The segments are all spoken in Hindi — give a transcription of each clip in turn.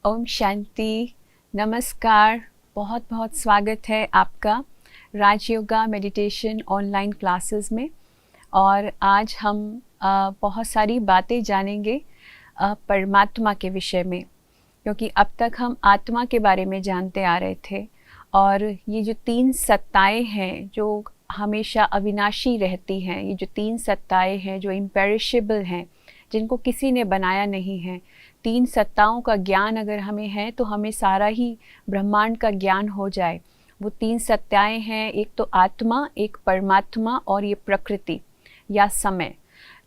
ओम शांति। नमस्कार। बहुत बहुत स्वागत है आपका राजयोगा मेडिटेशन ऑनलाइन क्लासेस में। और आज हम बहुत सारी बातें जानेंगे परमात्मा के विषय में, क्योंकि अब तक हम आत्मा के बारे में जानते आ रहे थे। और ये जो तीन सत्ताएं हैं जो हमेशा अविनाशी रहती हैं, ये जो तीन सत्ताएं हैं जो इम्पेरिशेबल हैं, जिनको किसी ने बनाया नहीं है, तीन सत्ताओं का ज्ञान अगर हमें है तो हमें सारा ही ब्रह्मांड का ज्ञान हो जाए। वो तीन सत्ताएं हैं, एक तो आत्मा, एक परमात्मा और ये प्रकृति या समय।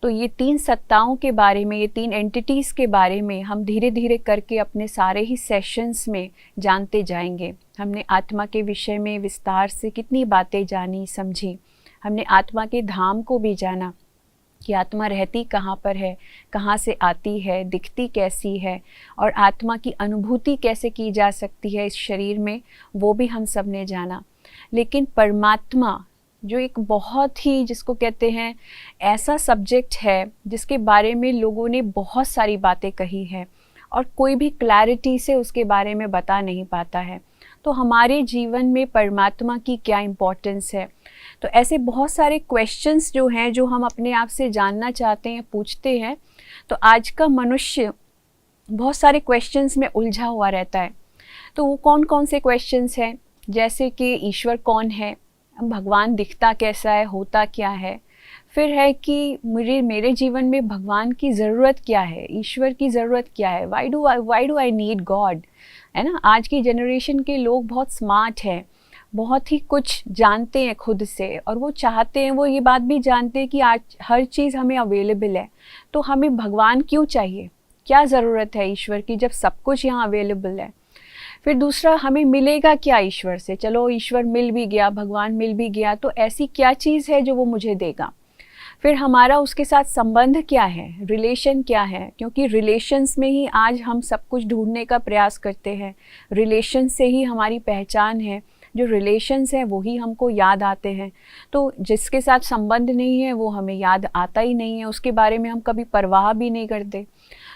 तो ये तीन सत्ताओं के बारे में, ये तीन एंटिटीज़ के बारे में हम धीरे धीरे करके अपने सारे ही सेशंस में जानते जाएंगे। हमने आत्मा के विषय में विस्तार से कितनी बातें जानी समझी। हमने आत्मा के धाम को भी जाना कि आत्मा रहती कहाँ पर है, कहाँ से आती है, दिखती कैसी है और आत्मा की अनुभूति कैसे की जा सकती है इस शरीर में, वो भी हम सब ने जाना। लेकिन परमात्मा जो एक बहुत ही, जिसको कहते हैं, ऐसा सब्जेक्ट है जिसके बारे में लोगों ने बहुत सारी बातें कही हैं और कोई भी क्लैरिटी से उसके बारे में बता नहीं पाता है। तो हमारे जीवन में परमात्मा की क्या इम्पोर्टेंस है, तो ऐसे बहुत सारे क्वेश्चंस जो हैं जो हम अपने आप से जानना चाहते हैं, पूछते हैं। तो आज का मनुष्य बहुत सारे क्वेश्चंस में उलझा हुआ रहता है। तो वो कौन कौन से क्वेश्चंस हैं, जैसे कि ईश्वर कौन है, भगवान दिखता कैसा है, होता क्या है, फिर है कि मेरे जीवन में भगवान की ज़रूरत क्या है, ईश्वर की ज़रूरत क्या है, why do I need God, है ना। आज की जनरेशन के लोग बहुत स्मार्ट हैं, बहुत ही कुछ जानते हैं खुद से, और वो चाहते हैं, वो ये बात भी जानते हैं कि आज हर चीज़ हमें अवेलेबल है, तो हमें भगवान क्यों चाहिए, क्या ज़रूरत है ईश्वर की जब सब कुछ यहाँ अवेलेबल है। फिर दूसरा, हमें मिलेगा क्या ईश्वर से। चलो ईश्वर मिल भी गया, भगवान मिल भी गया, तो ऐसी क्या चीज़ है जो वो मुझे देगा। फिर हमारा उसके साथ संबंध क्या है, रिलेशन क्या है, क्योंकि रिलेशंस में ही आज हम सब कुछ ढूंढने का प्रयास करते हैं। रिलेशन से ही हमारी पहचान है, जो रिलेशंस हैं वही हमको याद आते हैं। तो जिसके साथ संबंध नहीं है वो हमें याद आता ही नहीं है, उसके बारे में हम कभी परवाह भी नहीं करते।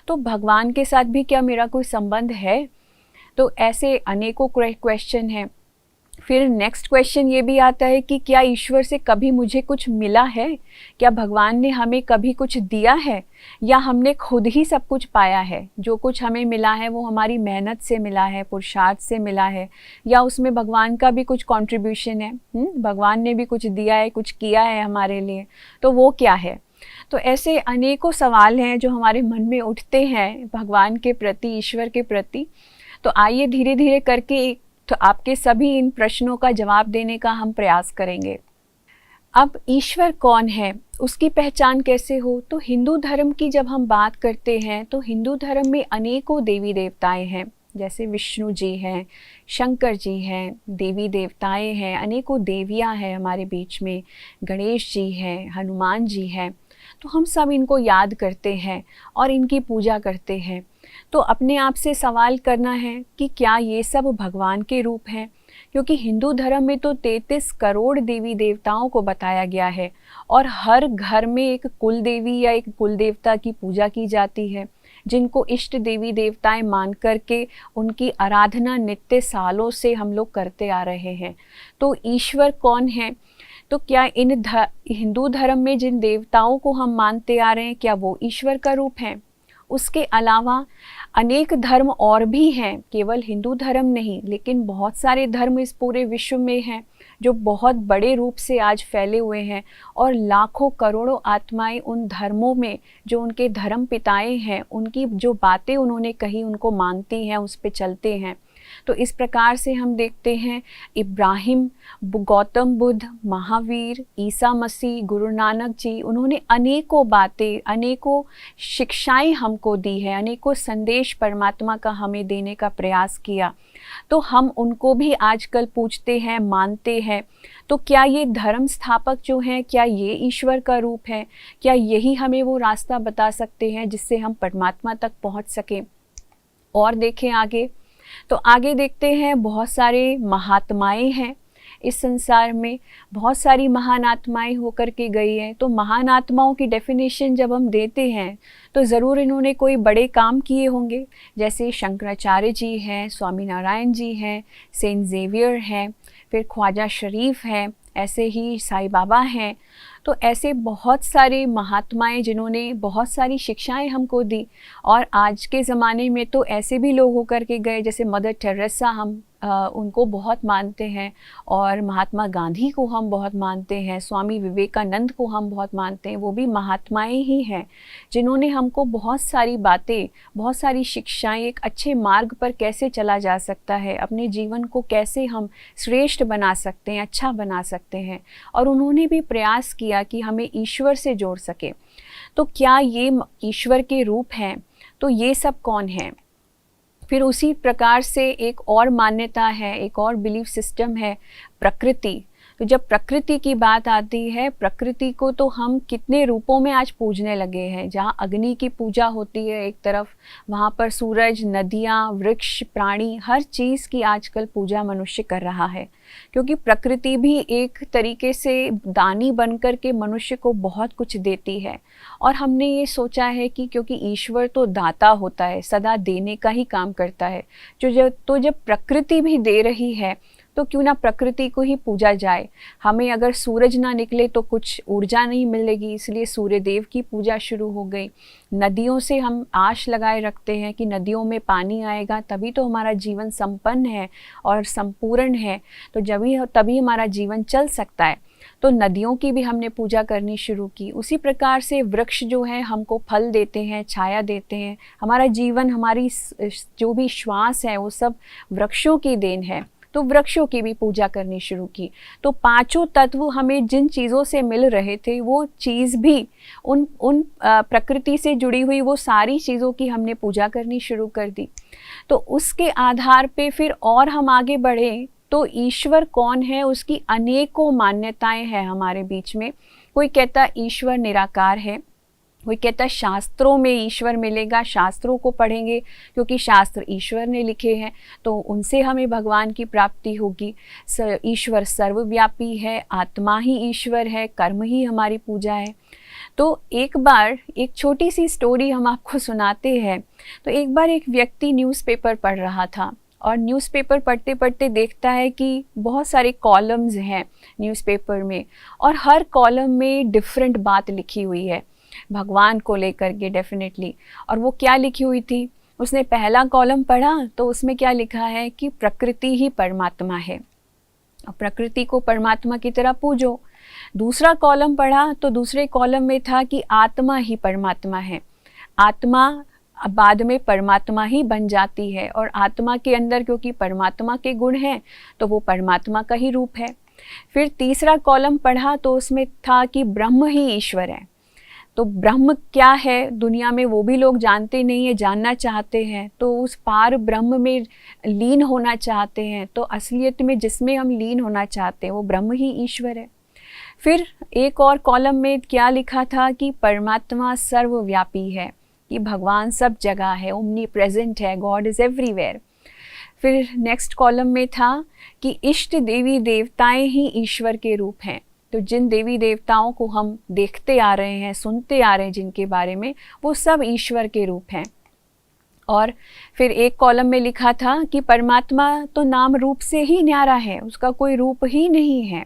तो भगवान के साथ भी क्या मेरा कोई संबंध है। तो ऐसे अनेकों क्वेश्चन हैं। फिर नेक्स्ट क्वेश्चन ये भी आता है कि क्या ईश्वर से कभी मुझे कुछ मिला है, क्या भगवान ने हमें कभी कुछ दिया है, या हमने खुद ही सब कुछ पाया है। जो कुछ हमें मिला है वो हमारी मेहनत से मिला है, पुरुषार्थ से मिला है, या उसमें भगवान का भी कुछ कंट्रीब्यूशन है। भगवान ने भी कुछ दिया है, कुछ किया है हमारे लिए, तो वो क्या है। तो ऐसे अनेकों सवाल हैं जो हमारे मन में उठते हैं भगवान के प्रति, ईश्वर के प्रति। तो आइए धीरे धीरे करके तो आपके सभी इन प्रश्नों का जवाब देने का हम प्रयास करेंगे। अब ईश्वर कौन है, उसकी पहचान कैसे हो। तो हिंदू धर्म की जब हम बात करते हैं तो हिंदू धर्म में अनेकों देवी देवताएं हैं, जैसे विष्णु जी हैं, शंकर जी हैं, देवी देवताएं हैं, अनेकों देवियां हैं हमारे बीच में, गणेश जी हैं, हनुमान जी हैं। तो हम सब इनको याद करते हैं और इनकी पूजा करते हैं। तो अपने आप से सवाल करना है कि क्या ये सब भगवान के रूप हैं, क्योंकि हिंदू धर्म में तो 33 करोड़ देवी देवताओं को बताया गया है और हर घर में एक कुल देवी या एक कुल देवता की पूजा की जाती है, जिनको इष्ट देवी देवताएं मान करके उनकी आराधना नित्य सालों से हम लोग करते आ रहे हैं। तो ईश्वर कौन है, तो क्या इन हिंदू धर्म में जिन देवताओं को हम मानते आ रहे हैं क्या वो ईश्वर का रूप हैं। उसके अलावा अनेक धर्म और भी हैं, केवल हिंदू धर्म नहीं, लेकिन बहुत सारे धर्म इस पूरे विश्व में हैं जो बहुत बड़े रूप से आज फैले हुए हैं, और लाखों करोड़ों आत्माएं उन धर्मों में, जो उनके धर्म पिताएं हैं, उनकी जो बातें उन्होंने कही उनको मानती हैं, उस पे चलते हैं। तो इस प्रकार से हम देखते हैं इब्राहिम, गौतम बुद्ध, महावीर, ईसा मसीह, गुरु नानक जी, उन्होंने अनेकों बातें, अनेकों शिक्षाएं हमको दी हैं, अनेकों संदेश परमात्मा का हमें देने का प्रयास किया। तो हम उनको भी आजकल पूछते हैं, मानते हैं। तो क्या ये धर्म स्थापक जो हैं, क्या ये ईश्वर का रूप है, क्या यही हमें वो रास्ता बता सकते हैं जिससे हम परमात्मा तक पहुंच सकें। और देखें आगे, तो आगे देखते हैं बहुत सारे महात्माएं हैं, इस संसार में बहुत सारी महान आत्माएं होकर के गई हैं। तो महान आत्माओं की डेफिनेशन जब हम देते हैं तो ज़रूर इन्होंने कोई बड़े काम किए होंगे, जैसे शंकराचार्य जी हैं, स्वामी नारायण जी हैं, सेंट ज़ेवियर हैं, फिर ख्वाजा शरीफ हैं, ऐसे ही साईं बाबा हैं। तो ऐसे बहुत सारे महात्माएं जिन्होंने बहुत सारी शिक्षाएं हमको दी। और आज के ज़माने में तो ऐसे भी लोग होकर के गए, जैसे मदर टेरेसा, हम उनको बहुत मानते हैं, और महात्मा गांधी को हम बहुत मानते हैं, स्वामी विवेकानंद को हम बहुत मानते हैं। वो भी महात्माएं ही हैं जिन्होंने हमको बहुत सारी बातें, बहुत सारी शिक्षाएं, एक अच्छे मार्ग पर कैसे चला जा सकता है, अपने जीवन को कैसे हम श्रेष्ठ बना सकते हैं, अच्छा बना सकते हैं। और उन्होंने भी प्रयास किया कि हमें ईश्वर से जोड़ सके। तो क्या ये ईश्वर के रूप हैं? तो ये सब कौन है? फिर उसी प्रकार से एक और मान्यता है, एक और बिलीफ सिस्टम है, प्रकृति। तो जब प्रकृति की बात आती है, प्रकृति को तो हम कितने रूपों में आज पूजने लगे हैं। जहाँ अग्नि की पूजा होती है एक तरफ, वहाँ पर सूरज, नदियाँ, वृक्ष, प्राणी, हर चीज़ की आजकल पूजा मनुष्य कर रहा है, क्योंकि प्रकृति भी एक तरीके से दानी बनकर के मनुष्य को बहुत कुछ देती है। और हमने ये सोचा है कि क्योंकि ईश्वर तो दाता होता है, सदा देने का ही काम करता है, जब प्रकृति भी दे रही है तो क्यों ना प्रकृति को ही पूजा जाए। हमें अगर सूरज ना निकले तो कुछ ऊर्जा नहीं मिलेगी, इसलिए सूर्य देव की पूजा शुरू हो गई। नदियों से हम आश लगाए रखते हैं कि नदियों में पानी आएगा तभी तो हमारा जीवन संपन्न है और संपूर्ण है, तो तभी हमारा जीवन चल सकता है। तो नदियों की भी हमने पूजा करनी शुरू की। उसी प्रकार से वृक्ष जो है हमको फल देते हैं, छाया देते हैं। हमारा जीवन, हमारी जो भी श्वास है वो सब वृक्षों की देन है, तो वृक्षों की भी पूजा करनी शुरू की। तो पांचों तत्व हमें जिन चीज़ों से मिल रहे थे, वो चीज़ भी उन प्रकृति से जुड़ी हुई वो सारी चीज़ों की हमने पूजा करनी शुरू कर दी। तो उसके आधार पे फिर और हम आगे बढ़े तो ईश्वर कौन है, उसकी अनेकों मान्यताएं हैं हमारे बीच में। कोई कहता ईश्वर निराकार है, कोई कहता शास्त्रों में ईश्वर मिलेगा, शास्त्रों को पढ़ेंगे क्योंकि शास्त्र ईश्वर ने लिखे हैं तो उनसे हमें भगवान की प्राप्ति होगी। ईश्वर सर्वव्यापी है, आत्मा ही ईश्वर है, कर्म ही हमारी पूजा है। तो एक बार एक छोटी सी स्टोरी हम आपको सुनाते हैं। तो एक बार एक व्यक्ति न्यूज़पेपर पढ़ रहा था और न्यूज़पेपर पढ़ते पढ़ते देखता है कि बहुत सारे कॉलम्स हैं न्यूज़पेपर में, और हर कॉलम में डिफरेंट बात लिखी हुई है भगवान को लेकर के डेफिनेटली। और वो क्या लिखी हुई थी, उसने पहला कॉलम पढ़ा तो उसमें क्या लिखा है कि प्रकृति ही परमात्मा है, और प्रकृति को परमात्मा की तरह पूजो। दूसरा कॉलम पढ़ा तो दूसरे कॉलम में था कि आत्मा ही परमात्मा है, आत्मा बाद में परमात्मा ही बन जाती है, और आत्मा के अंदर क्योंकि परमात्मा के गुण हैं तो वो परमात्मा का ही रूप है। फिर तीसरा कॉलम पढ़ा तो उसमें था कि ब्रह्म ही ईश्वर है। तो ब्रह्म क्या है दुनिया में वो भी लोग जानते नहीं है, जानना चाहते हैं, तो उस पार ब्रह्म में लीन होना चाहते हैं। तो असलियत में जिसमें हम लीन होना चाहते हैं वो ब्रह्म ही ईश्वर है। फिर एक और कॉलम में क्या लिखा था कि परमात्मा सर्वव्यापी है, कि भगवान सब जगह है, ओमनी प्रेजेंट है, गॉड इज़ एवरीवेयर। फिर नेक्स्ट कॉलम में था कि इष्ट देवी देवताएं ही ईश्वर के रूप हैं। तो जिन देवी देवताओं को हम देखते आ रहे हैं, सुनते आ रहे हैं जिनके बारे में, वो सब ईश्वर के रूप हैं। और फिर एक कॉलम में लिखा था कि परमात्मा तो नाम रूप से ही न्यारा है, उसका कोई रूप ही नहीं है।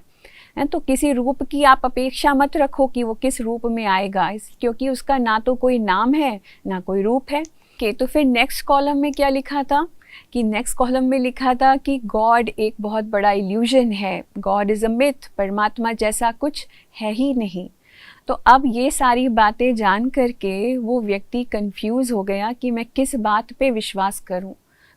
तो किसी रूप की आप अपेक्षा मत रखो कि वो किस रूप में आएगा, क्योंकि उसका ना तो कोई नाम है ना कोई रूप है। तो फिर नेक्स्ट कॉलम में क्या लिखा था कि नेक्स्ट कॉलम में लिखा था कि गॉड एक बहुत बड़ा इल्यूजन है, गॉड इज़ अ मिथ, परमात्मा जैसा कुछ है ही नहीं। तो अब ये सारी बातें जान करके वो व्यक्ति कंफ्यूज हो गया कि मैं किस बात पे विश्वास करूं,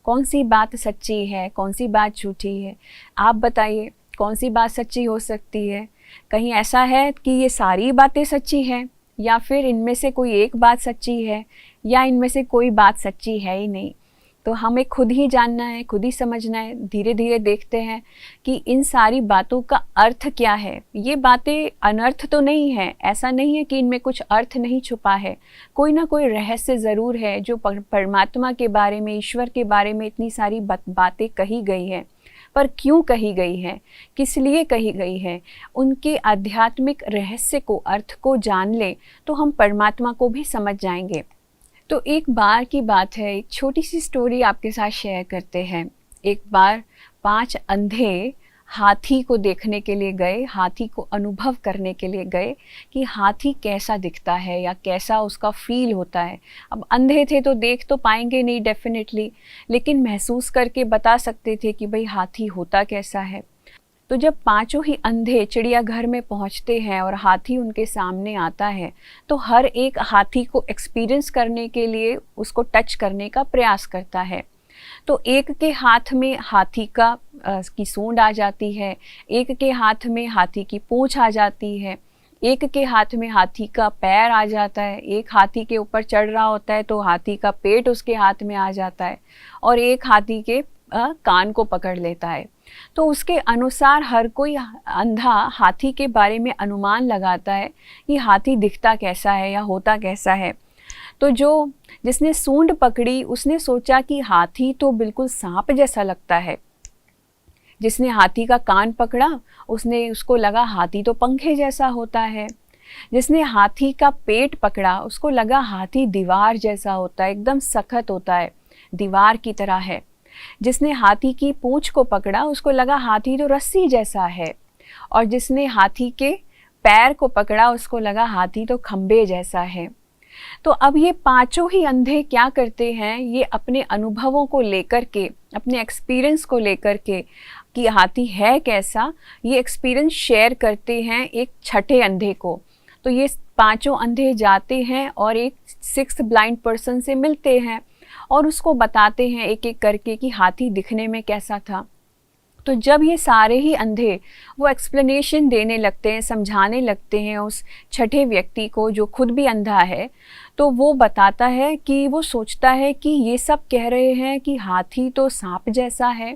कौन सी बात सच्ची है, कौन सी बात झूठी है। आप बताइए कौन सी बात सच्ची हो सकती है? कहीं ऐसा है कि ये सारी बातें सच्ची हैं, या फिर इनमें से कोई एक बात सच्ची है, या इनमें से कोई बात सच्ची है ही नहीं। तो हमें खुद ही जानना है, खुद ही समझना है। धीरे धीरे देखते हैं कि इन सारी बातों का अर्थ क्या है। ये बातें अनर्थ तो नहीं है, ऐसा नहीं है कि इनमें कुछ अर्थ नहीं छुपा है। कोई ना कोई रहस्य ज़रूर है जो परमात्मा के बारे में, ईश्वर के बारे में इतनी सारी बातें कही गई हैं। पर क्यों कही गई है, किस लिए कही गई है, उनके आध्यात्मिक रहस्य को, अर्थ को जान ले तो हम परमात्मा को भी समझ जाएंगे। तो एक बार की बात है, एक छोटी सी स्टोरी आपके साथ शेयर करते हैं। एक बार 5 अंधे हाथी को देखने के लिए गए, हाथी को अनुभव करने के लिए गए कि हाथी कैसा दिखता है या कैसा उसका फील होता है। अब अंधे थे तो देख तो पाएंगे नहीं डेफिनेटली, लेकिन महसूस करके बता सकते थे कि भाई हाथी होता कैसा है। तो जब 5 ही अंधे चिड़ियाघर में पहुंचते हैं और हाथी उनके सामने आता है, तो हर एक हाथी को एक्सपीरियंस करने के लिए उसको टच करने का प्रयास करता है। तो एक के हाथ में हाथी की सूंड आ जाती है, एक के हाथ में हाथी की पूंछ आ जाती है, एक के हाथ में हाथी का पैर आ जाता है, एक हाथी के ऊपर चढ़ रहा होता है तो हाथी का पेट उसके हाथ में आ जाता है, और एक हाथी के कान को पकड़ लेता है। तो उसके अनुसार हर कोई अंधा हाथी के बारे में अनुमान लगाता है कि हाथी दिखता कैसा है या होता कैसा है। तो जिसने सूंड पकड़ी उसने सोचा कि हाथी तो बिल्कुल सांप जैसा लगता है। जिसने हाथी का कान पकड़ा उसको लगा हाथी तो पंखे जैसा होता है। जिसने हाथी का पेट पकड़ा उसको लगा हाथी दीवार जैसा होता है, एकदम सख्त होता है, दीवार की तरह है। जिसने हाथी की पूंछ को पकड़ा उसको लगा हाथी तो रस्सी जैसा है, और जिसने हाथी के पैर को पकड़ा उसको लगा हाथी तो खंबे जैसा है। तो अब ये 5 ही अंधे क्या करते हैं, ये अपने अनुभवों को लेकर के, अपने एक्सपीरियंस को लेकर के कि हाथी है कैसा, ये एक्सपीरियंस शेयर करते हैं एक छठे अंधे को। तो ये 5 अंधे जाते हैं और एक 6th ब्लाइंड पर्सन से मिलते हैं और उसको बताते हैं एक एक करके कि हाथी दिखने में कैसा था। तो जब ये सारे ही अंधे वो एक्सप्लेनेशन देने लगते हैं, समझाने लगते हैं उस छठे व्यक्ति को जो खुद भी अंधा है, तो वो बताता है कि वो सोचता है कि ये सब कह रहे हैं कि हाथी तो सांप जैसा है,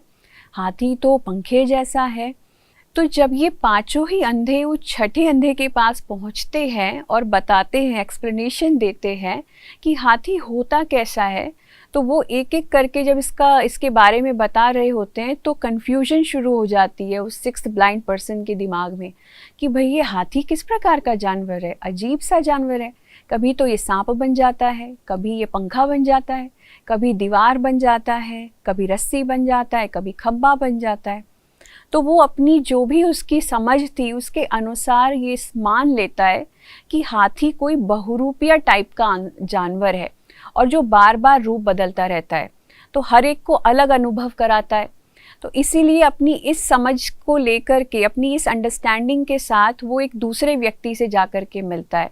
हाथी तो पंखे जैसा है। तो जब ये 5 ही अंधे उस छठे अंधे के पास पहुंचते हैं और बताते हैं, एक्सप्लेनेशन देते हैं कि हाथी होता कैसा है, तो वो एक एक करके जब इसके बारे में बता रहे होते हैं तो कन्फ्यूजन शुरू हो जाती है उस 6th ब्लाइंड पर्सन के दिमाग में कि भाई ये हाथी किस प्रकार का जानवर है, अजीब सा जानवर है। कभी तो ये सांप बन जाता है, कभी ये पंखा बन जाता है, कभी दीवार बन जाता है, कभी रस्सी बन जाता है, कभी खब्बा बन जाता है। तो वो अपनी जो भी उसकी समझ थी उसके अनुसार ये मान लेता है कि हाथी कोई बहुरूपिया टाइप का जानवर है और जो बार बार रूप बदलता रहता है, तो हर एक को अलग अनुभव कराता है। तो इसीलिए अपनी इस समझ को लेकर के, अपनी इस अंडरस्टैंडिंग के साथ वो एक दूसरे व्यक्ति से जाकर के मिलता है,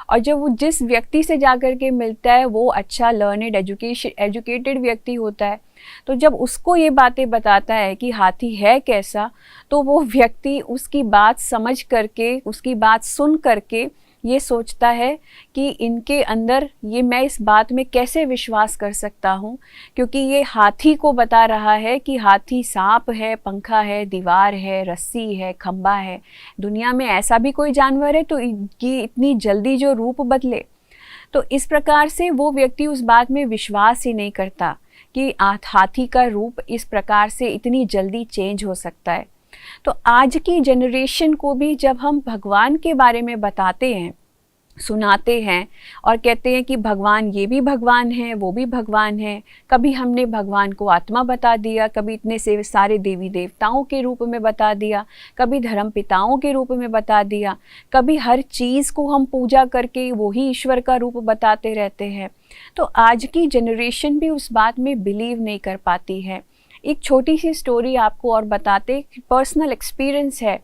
और जब वो जिस व्यक्ति से जाकर के मिलता है वो अच्छा लर्नेड एजुकेटेड व्यक्ति होता है। तो जब उसको ये बातें बताता है कि हाथी है कैसा, तो वो व्यक्ति उसकी बात समझ करके, उसकी बात सुन करके ये सोचता है कि इनके अंदर ये, मैं इस बात में कैसे विश्वास कर सकता हूँ, क्योंकि ये हाथी को बता रहा है कि हाथी सांप है, पंखा है, दीवार है, रस्सी है, खंबा है। दुनिया में ऐसा भी कोई जानवर है तो ये इतनी जल्दी जो रूप बदले। तो इस प्रकार से वो व्यक्ति उस बात में विश्वास ही नहीं करता कि हाथी का रूप इस प्रकार से इतनी जल्दी चेंज हो सकता है। तो आज की जनरेशन को भी जब हम भगवान के बारे में बताते हैं, सुनाते हैं और कहते हैं कि भगवान, ये भी भगवान है, वो भी भगवान है, कभी हमने भगवान को आत्मा बता दिया, कभी इतने से सारे देवी देवताओं के रूप में बता दिया, कभी धर्म पिताओं के रूप में बता दिया, कभी हर चीज़ को हम पूजा करके वही ईश्वर का रूप बताते रहते हैं। तो आज की जनरेशन भी उस बात में बिलीव नहीं कर पाती है। एक छोटी सी स्टोरी आपको और बताते, पर्सनल एक्सपीरियंस है।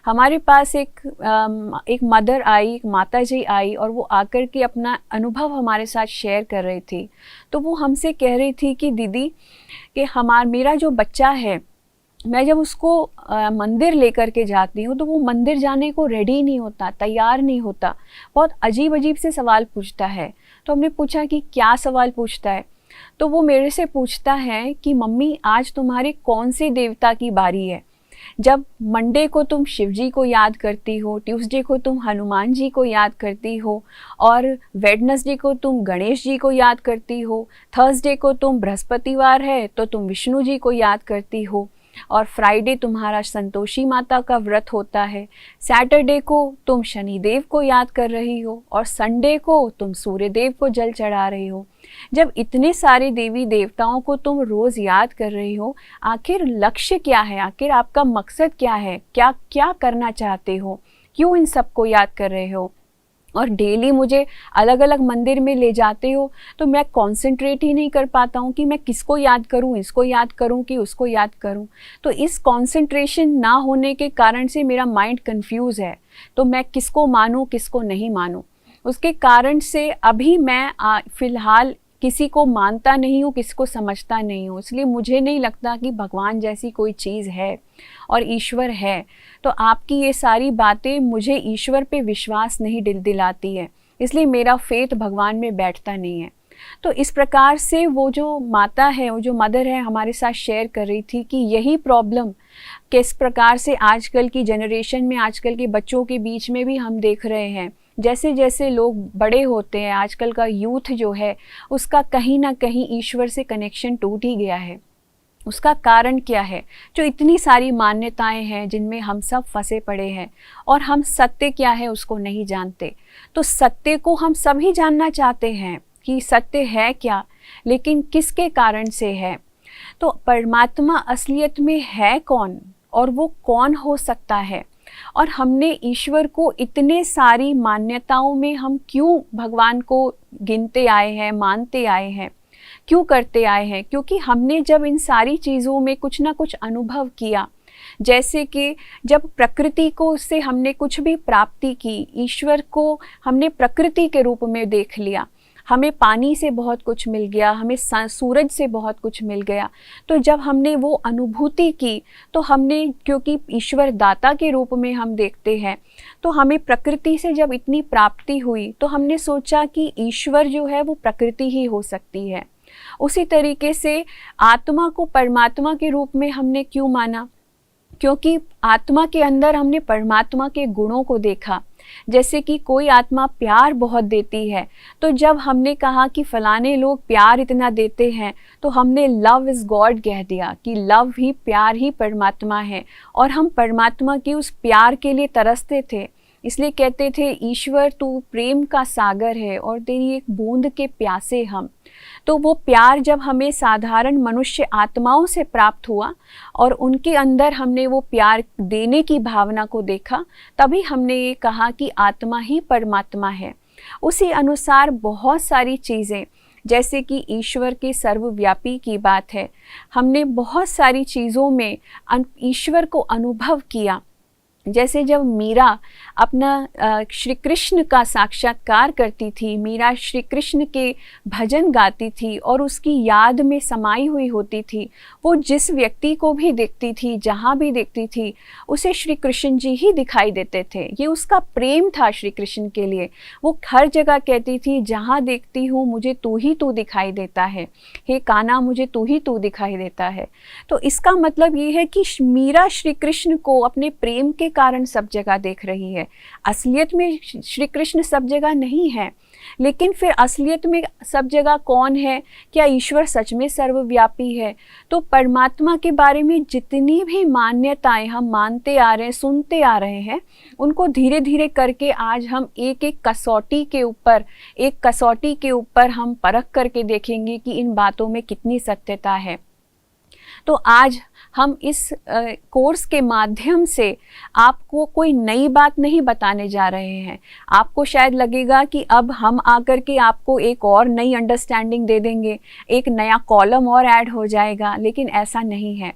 हमारे पास एक मदर आई, एक माता जी आई, और वो आकर के अपना अनुभव हमारे साथ शेयर कर रही थी। तो वो हमसे कह रही थी कि दीदी कि मेरा जो बच्चा है, मैं जब उसको मंदिर लेकर के जाती हूँ तो वो मंदिर जाने को रेडी नहीं होता, तैयार नहीं होता, बहुत अजीब अजीब से सवाल पूछता है। तो हमने पूछा कि क्या सवाल पूछता है? तो वो मेरे से पूछता है कि मम्मी आज तुम्हारे कौन से देवता की बारी है। जब मंडे को तुम शिव जी को याद करती हो, ट्यूसडे को तुम हनुमान जी को याद करती हो, और वेडनेसडे को तुम गणेश जी को याद करती हो, थर्सडे को तुम बृहस्पतिवार है तो तुम विष्णु जी को याद करती हो, और फ्राइडे तुम्हारा संतोषी माता का व्रत होता है, सैटरडे को तुम शनिदेव को याद कर रही हो, और संडे को तुम सूर्यदेव को जल चढ़ा रही हो। जब इतने सारे देवी देवताओं को तुम रोज़ याद कर रही हो, आखिर लक्ष्य क्या है, आखिर आपका मकसद क्या है, क्या क्या करना चाहते हो, क्यों इन सबको याद कर रहे हो? और डेली मुझे अलग अलग मंदिर में ले जाते हो तो मैं कंसंट्रेट ही नहीं कर पाता हूँ कि मैं किसको याद करूँ, इसको याद करूँ कि उसको याद करूँ। तो इस कंसंट्रेशन ना होने के कारण से मेरा माइंड कंफ्यूज है, तो मैं किसको मानूँ किसको नहीं मानूँ। उसके कारण से अभी मैं फ़िलहाल किसी को मानता नहीं हूँ, किसी को समझता नहीं हूँ। इसलिए मुझे नहीं लगता कि भगवान जैसी कोई चीज़ है और ईश्वर है। तो आपकी ये सारी बातें मुझे ईश्वर पे विश्वास नहीं दिलाती है, इसलिए मेरा फेथ भगवान में बैठता नहीं है। तो इस प्रकार से वो जो माता है, वो जो मदर है, हमारे साथ शेयर कर रही थी कि यही प्रॉब्लम किस प्रकार से आजकल की जनरेशन में, आजकल के बच्चों के बीच में भी हम देख रहे हैं। जैसे जैसे लोग बड़े होते हैं, आजकल का यूथ जो है उसका कहीं ना कहीं ईश्वर से कनेक्शन टूट ही गया है। उसका कारण क्या है? जो इतनी सारी मान्यताएं हैं जिनमें हम सब फंसे पड़े हैं, और हम सत्य क्या है उसको नहीं जानते। तो सत्य को हम सभी जानना चाहते हैं कि सत्य है क्या, लेकिन किसके कारण से है। तो परमात्मा असलियत में है कौन, और वो कौन हो सकता है? और हमने ईश्वर को इतने सारी मान्यताओं में हम क्यों भगवान को गिनते आए हैं, मानते आए हैं, क्यों करते आए हैं? क्योंकि हमने जब इन सारी चीज़ों में कुछ ना कुछ अनुभव किया, जैसे कि जब प्रकृति को से हमने कुछ भी प्राप्ति की, ईश्वर को हमने प्रकृति के रूप में देख लिया, हमें पानी से बहुत कुछ मिल गया, हमें सूरज से बहुत कुछ मिल गया। तो जब हमने वो अनुभूति की तो हमने, क्योंकि ईश्वर दाता के रूप में हम देखते हैं, तो हमें प्रकृति से जब इतनी प्राप्ति हुई तो हमने सोचा कि ईश्वर जो है वो प्रकृति ही हो सकती है। उसी तरीके से आत्मा को परमात्मा के रूप में हमने क्यों माना? क्योंकि आत्मा के अंदर हमने परमात्मा के गुणों को देखा। जैसे कि कोई आत्मा प्यार बहुत देती है, तो जब हमने कहा कि फलाने लोग प्यार इतना देते हैं, तो हमने लव इज़ गॉड कह दिया कि लव ही, प्यार ही परमात्मा है, और हम परमात्मा की उस प्यार के लिए तरसते थे। इसलिए कहते थे ईश्वर तू प्रेम का सागर है और तेरी एक बूंद के प्यासे हम। तो वो प्यार जब हमें साधारण मनुष्य आत्माओं से प्राप्त हुआ और उनके अंदर हमने वो प्यार देने की भावना को देखा, तभी हमने ये कहा कि आत्मा ही परमात्मा है। उसी अनुसार बहुत सारी चीज़ें, जैसे कि ईश्वर के सर्वव्यापी की बात है, हमने बहुत सारी चीज़ों में ईश्वर को अनुभव किया। जैसे जब मीरा अपना श्री कृष्ण का साक्षात्कार करती थी, मीरा श्री कृष्ण के भजन गाती थी और उसकी याद में समाई हुई होती थी, वो जिस व्यक्ति को भी देखती थी, जहाँ भी देखती थी, उसे श्री कृष्ण जी ही दिखाई देते थे। ये उसका प्रेम था श्री कृष्ण के लिए। वो हर जगह कहती थी, जहाँ देखती हूँ मुझे तू ही तू दिखाई देता है, हे कान्हा मुझे तू ही तू दिखाई देता है। तो इसका मतलब ये है कि मीरा श्री कृष्ण को अपने प्रेम के कारण सब जगह देख रही है। असलियत में श्री कृष्ण सब जगह नहीं है, लेकिन फिर असलियत में सब जगह कौन है? क्या ईश्वर सच में सर्वव्यापी है? तो परमात्मा के बारे में जितनी भी मान्यताएं हम मानते आ रहे हैं, सुनते आ रहे हैं, उनको धीरे धीरे करके आज हम एक एक कसौटी के ऊपर हम परख करके देखेंगे कि इन बातों में कितनी सत्यता है। तो आज हम इस कोर्स के माध्यम से आपको कोई नई बात नहीं बताने जा रहे हैं। आपको शायद लगेगा कि अब हम आकर के आपको एक और नई अंडरस्टैंडिंग दे देंगे, एक नया कॉलम और ऐड हो जाएगा, लेकिन ऐसा नहीं है।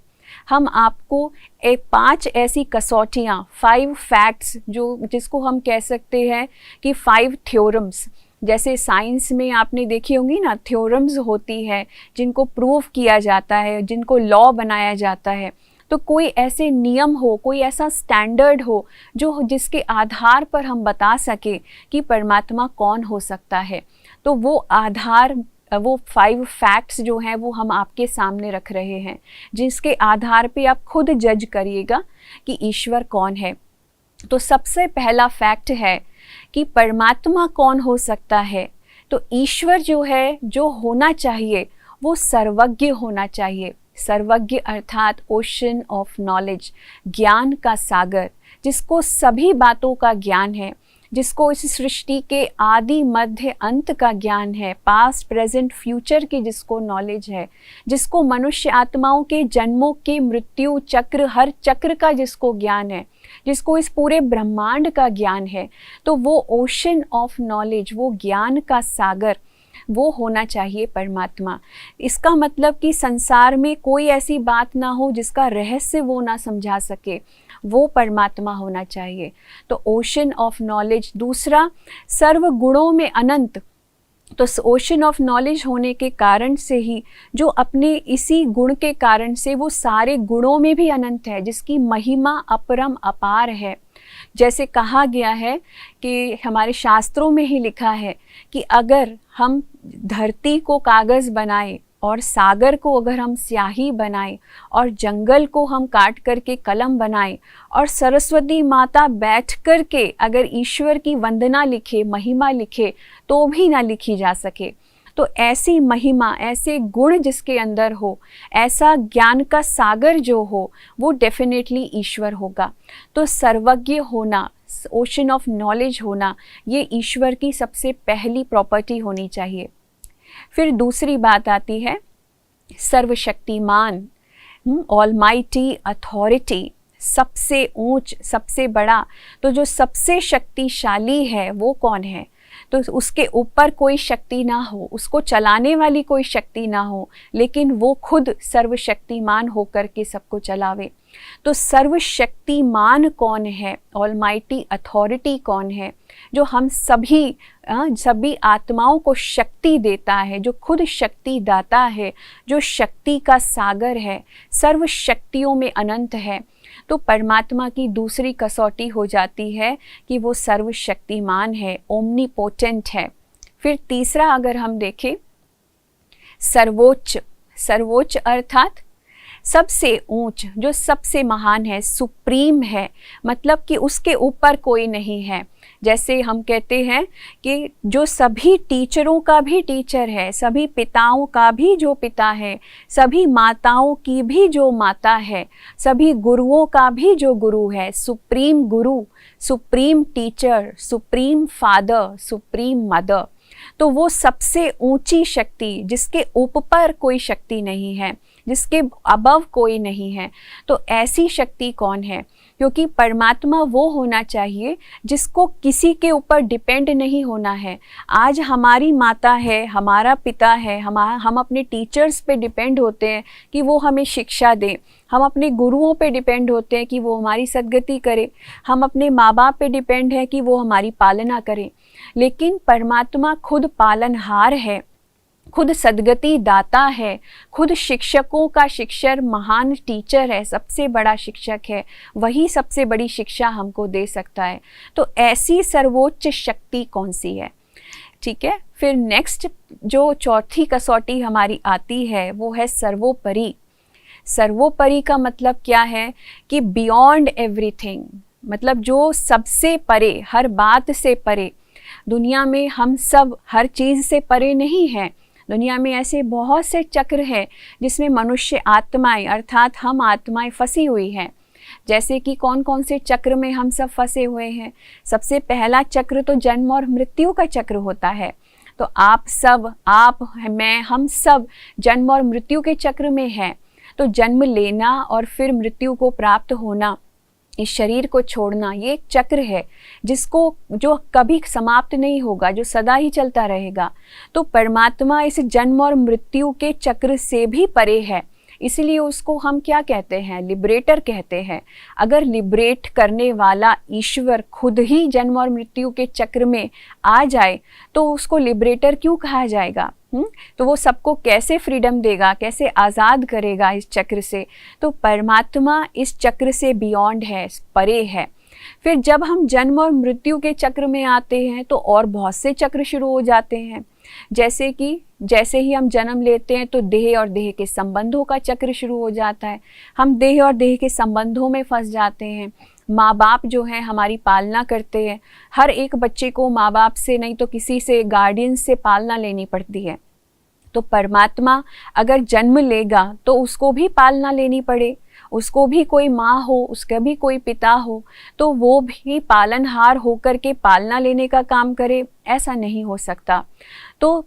हम आपको 5 ऐसी कसौटियाँ, 5 फैक्ट्स, जिसको हम कह सकते हैं कि 5 थ्योरम्स, जैसे साइंस में आपने देखी होंगी ना, थ्योरम्स होती है जिनको प्रूव किया जाता है, जिनको लॉ बनाया जाता है। तो कोई ऐसे नियम हो, कोई ऐसा स्टैंडर्ड हो जिसके आधार पर हम बता सके कि परमात्मा कौन हो सकता है। तो वो आधार वो 5 फैक्ट्स जो हैं वो हम आपके सामने रख रहे हैं, जिसके आधार पे आप खुद जज करिएगा कि ईश्वर कौन है। तो सबसे पहला फैक्ट है कि परमात्मा कौन हो सकता है। तो ईश्वर जो है, जो होना चाहिए वो सर्वज्ञ होना चाहिए। सर्वज्ञ अर्थात ओशन ऑफ नॉलेज, ज्ञान का सागर, जिसको सभी बातों का ज्ञान है, जिसको इस सृष्टि के आदि मध्य अंत का ज्ञान है, पास्ट प्रेजेंट फ्यूचर की जिसको नॉलेज है, जिसको मनुष्य आत्माओं के जन्मों के मृत्यु चक्र, हर चक्र का जिसको ज्ञान है, जिसको इस पूरे ब्रह्मांड का ज्ञान है। तो वो ओशन ऑफ नॉलेज, वो ज्ञान का सागर, वो होना चाहिए परमात्मा। इसका मतलब कि संसार में कोई ऐसी बात ना हो जिसका रहस्य वो ना समझा सके, वो परमात्मा होना चाहिए। तो ओशन ऑफ नॉलेज। दूसरा, सर्व गुणों में अनंत। तो ओशन ऑफ नॉलेज होने के कारण से ही, जो अपने इसी गुण के कारण से वो सारे गुणों में भी अनंत है, जिसकी महिमा अपरम अपार है। जैसे कहा गया है कि हमारे शास्त्रों में ही लिखा है कि अगर हम धरती को कागज़ बनाए और सागर को अगर हम स्याही बनाएं और जंगल को हम काट करके कलम बनाएं और सरस्वती माता बैठ कर के अगर ईश्वर की वंदना लिखे, महिमा लिखे, तो भी ना लिखी जा सके। तो ऐसी महिमा, ऐसे गुण जिसके अंदर हो, ऐसा ज्ञान का सागर जो हो, वो डेफिनेटली ईश्वर होगा। तो सर्वज्ञ होना, ओशन ऑफ नॉलेज होना, ये ईश्वर की सबसे पहली प्रॉपर्टी होनी चाहिए। फिर दूसरी बात आती है सर्वशक्तिमान, ऑलमाइटी अथॉरिटी, सबसे ऊंच, सबसे बड़ा। तो जो सबसे शक्तिशाली है वो कौन है? तो उसके ऊपर कोई शक्ति ना हो, उसको चलाने वाली कोई शक्ति ना हो, लेकिन वो खुद सर्वशक्तिमान होकर के सबको चलावे। तो सर्वशक्तिमान कौन है? ऑलमाइटी अथॉरिटी कौन है? जो हम सभी आत्माओं को शक्ति देता है, जो खुद शक्ति दाता है, जो शक्ति का सागर है, सर्व शक्तियों में अनंत है। तो परमात्मा की दूसरी कसौटी हो जाती है कि वो सर्वशक्तिमान है, ओमनीपोटेंट है। फिर तीसरा अगर हम देखें, सर्वोच्च। सर्वोच्च अर्थात सबसे ऊंच, जो सबसे महान है, सुप्रीम है, मतलब कि उसके ऊपर कोई नहीं है। जैसे हम कहते हैं कि जो सभी टीचरों का भी टीचर है, सभी पिताओं का भी जो पिता है, सभी माताओं की भी जो माता है, सभी गुरुओं का भी जो गुरु है, सुप्रीम गुरु, supreme teacher, supreme father, supreme mother. तो वो सबसे ऊंची शक्ति, जिसके ऊपर कोई शक्ति नहीं है, जिसके अबव कोई नहीं है। तो ऐसी शक्ति कौन है? क्योंकि परमात्मा वो होना चाहिए जिसको किसी के ऊपर डिपेंड नहीं होना है। आज हमारी माता है, हमारा पिता है, हम अपने टीचर्स पे डिपेंड होते हैं कि वो हमें शिक्षा दें। हम अपने गुरुओं पे डिपेंड होते हैं कि वो हमारी सद्गति करें। हम अपने माँ बाप पे डिपेंड है कि वो हमारी पालना करें। लेकिन परमात्मा खुद पालनहार है, खुद सद्गति दाता है, खुद शिक्षकों का शिक्षक, महान टीचर है, सबसे बड़ा शिक्षक है, वही सबसे बड़ी शिक्षा हमको दे सकता है। तो ऐसी सर्वोच्च शक्ति कौन सी है? ठीक है। फिर नेक्स्ट जो चौथी कसौटी हमारी आती है वो है सर्वोपरि। सर्वोपरि का मतलब क्या है कि बियॉन्ड एवरीथिंग, मतलब जो सबसे परे, हर बात से परे। दुनिया में हम सब हर चीज़ से परे नहीं हैं। दुनिया में ऐसे बहुत से चक्र हैं जिसमें मनुष्य आत्माएं अर्थात हम आत्माएं फंसी हुई हैं। जैसे कि कौन कौन से चक्र में हम सब फंसे हुए हैं? सबसे पहला चक्र तो जन्म और मृत्यु का चक्र होता है। तो आप सब, आप, मैं, हम सब जन्म और मृत्यु के चक्र में हैं। तो जन्म लेना और फिर मृत्यु को प्राप्त होना, इस शरीर को छोड़ना, ये एक चक्र है जो कभी समाप्त नहीं होगा, जो सदा ही चलता रहेगा। तो परमात्मा इस जन्म और मृत्यु के चक्र से भी परे है, इसलिए उसको हम क्या कहते हैं? लिबरेटर कहते हैं। अगर लिबरेट करने वाला ईश्वर खुद ही जन्म और मृत्यु के चक्र में आ जाए तो उसको लिबरेटर क्यों कहा जाएगा? तो वो सबको कैसे फ्रीडम देगा, कैसे आज़ाद करेगा इस चक्र से? तो परमात्मा इस चक्र से बियॉन्ड है, परे है। फिर जब हम जन्म और मृत्यु के चक्र में आते हैं तो और बहुत से चक्र शुरू हो जाते हैं। जैसे कि जैसे ही हम जन्म लेते हैं तो देह और देह के संबंधों का चक्र शुरू हो जाता है। हम देह और देह के संबंधों में फंस जाते हैं। माँ बाप जो हैं हमारी पालना करते हैं। हर एक बच्चे को माँ बाप से नहीं तो किसी से, गार्डियन से पालना लेनी पड़ती है। तो परमात्मा अगर जन्म लेगा तो उसको भी पालना लेनी पड़े, उसको भी कोई माँ हो, उसका भी कोई पिता हो, तो वो भी पालनहार होकर के पालना लेने का काम करे, ऐसा नहीं हो सकता। तो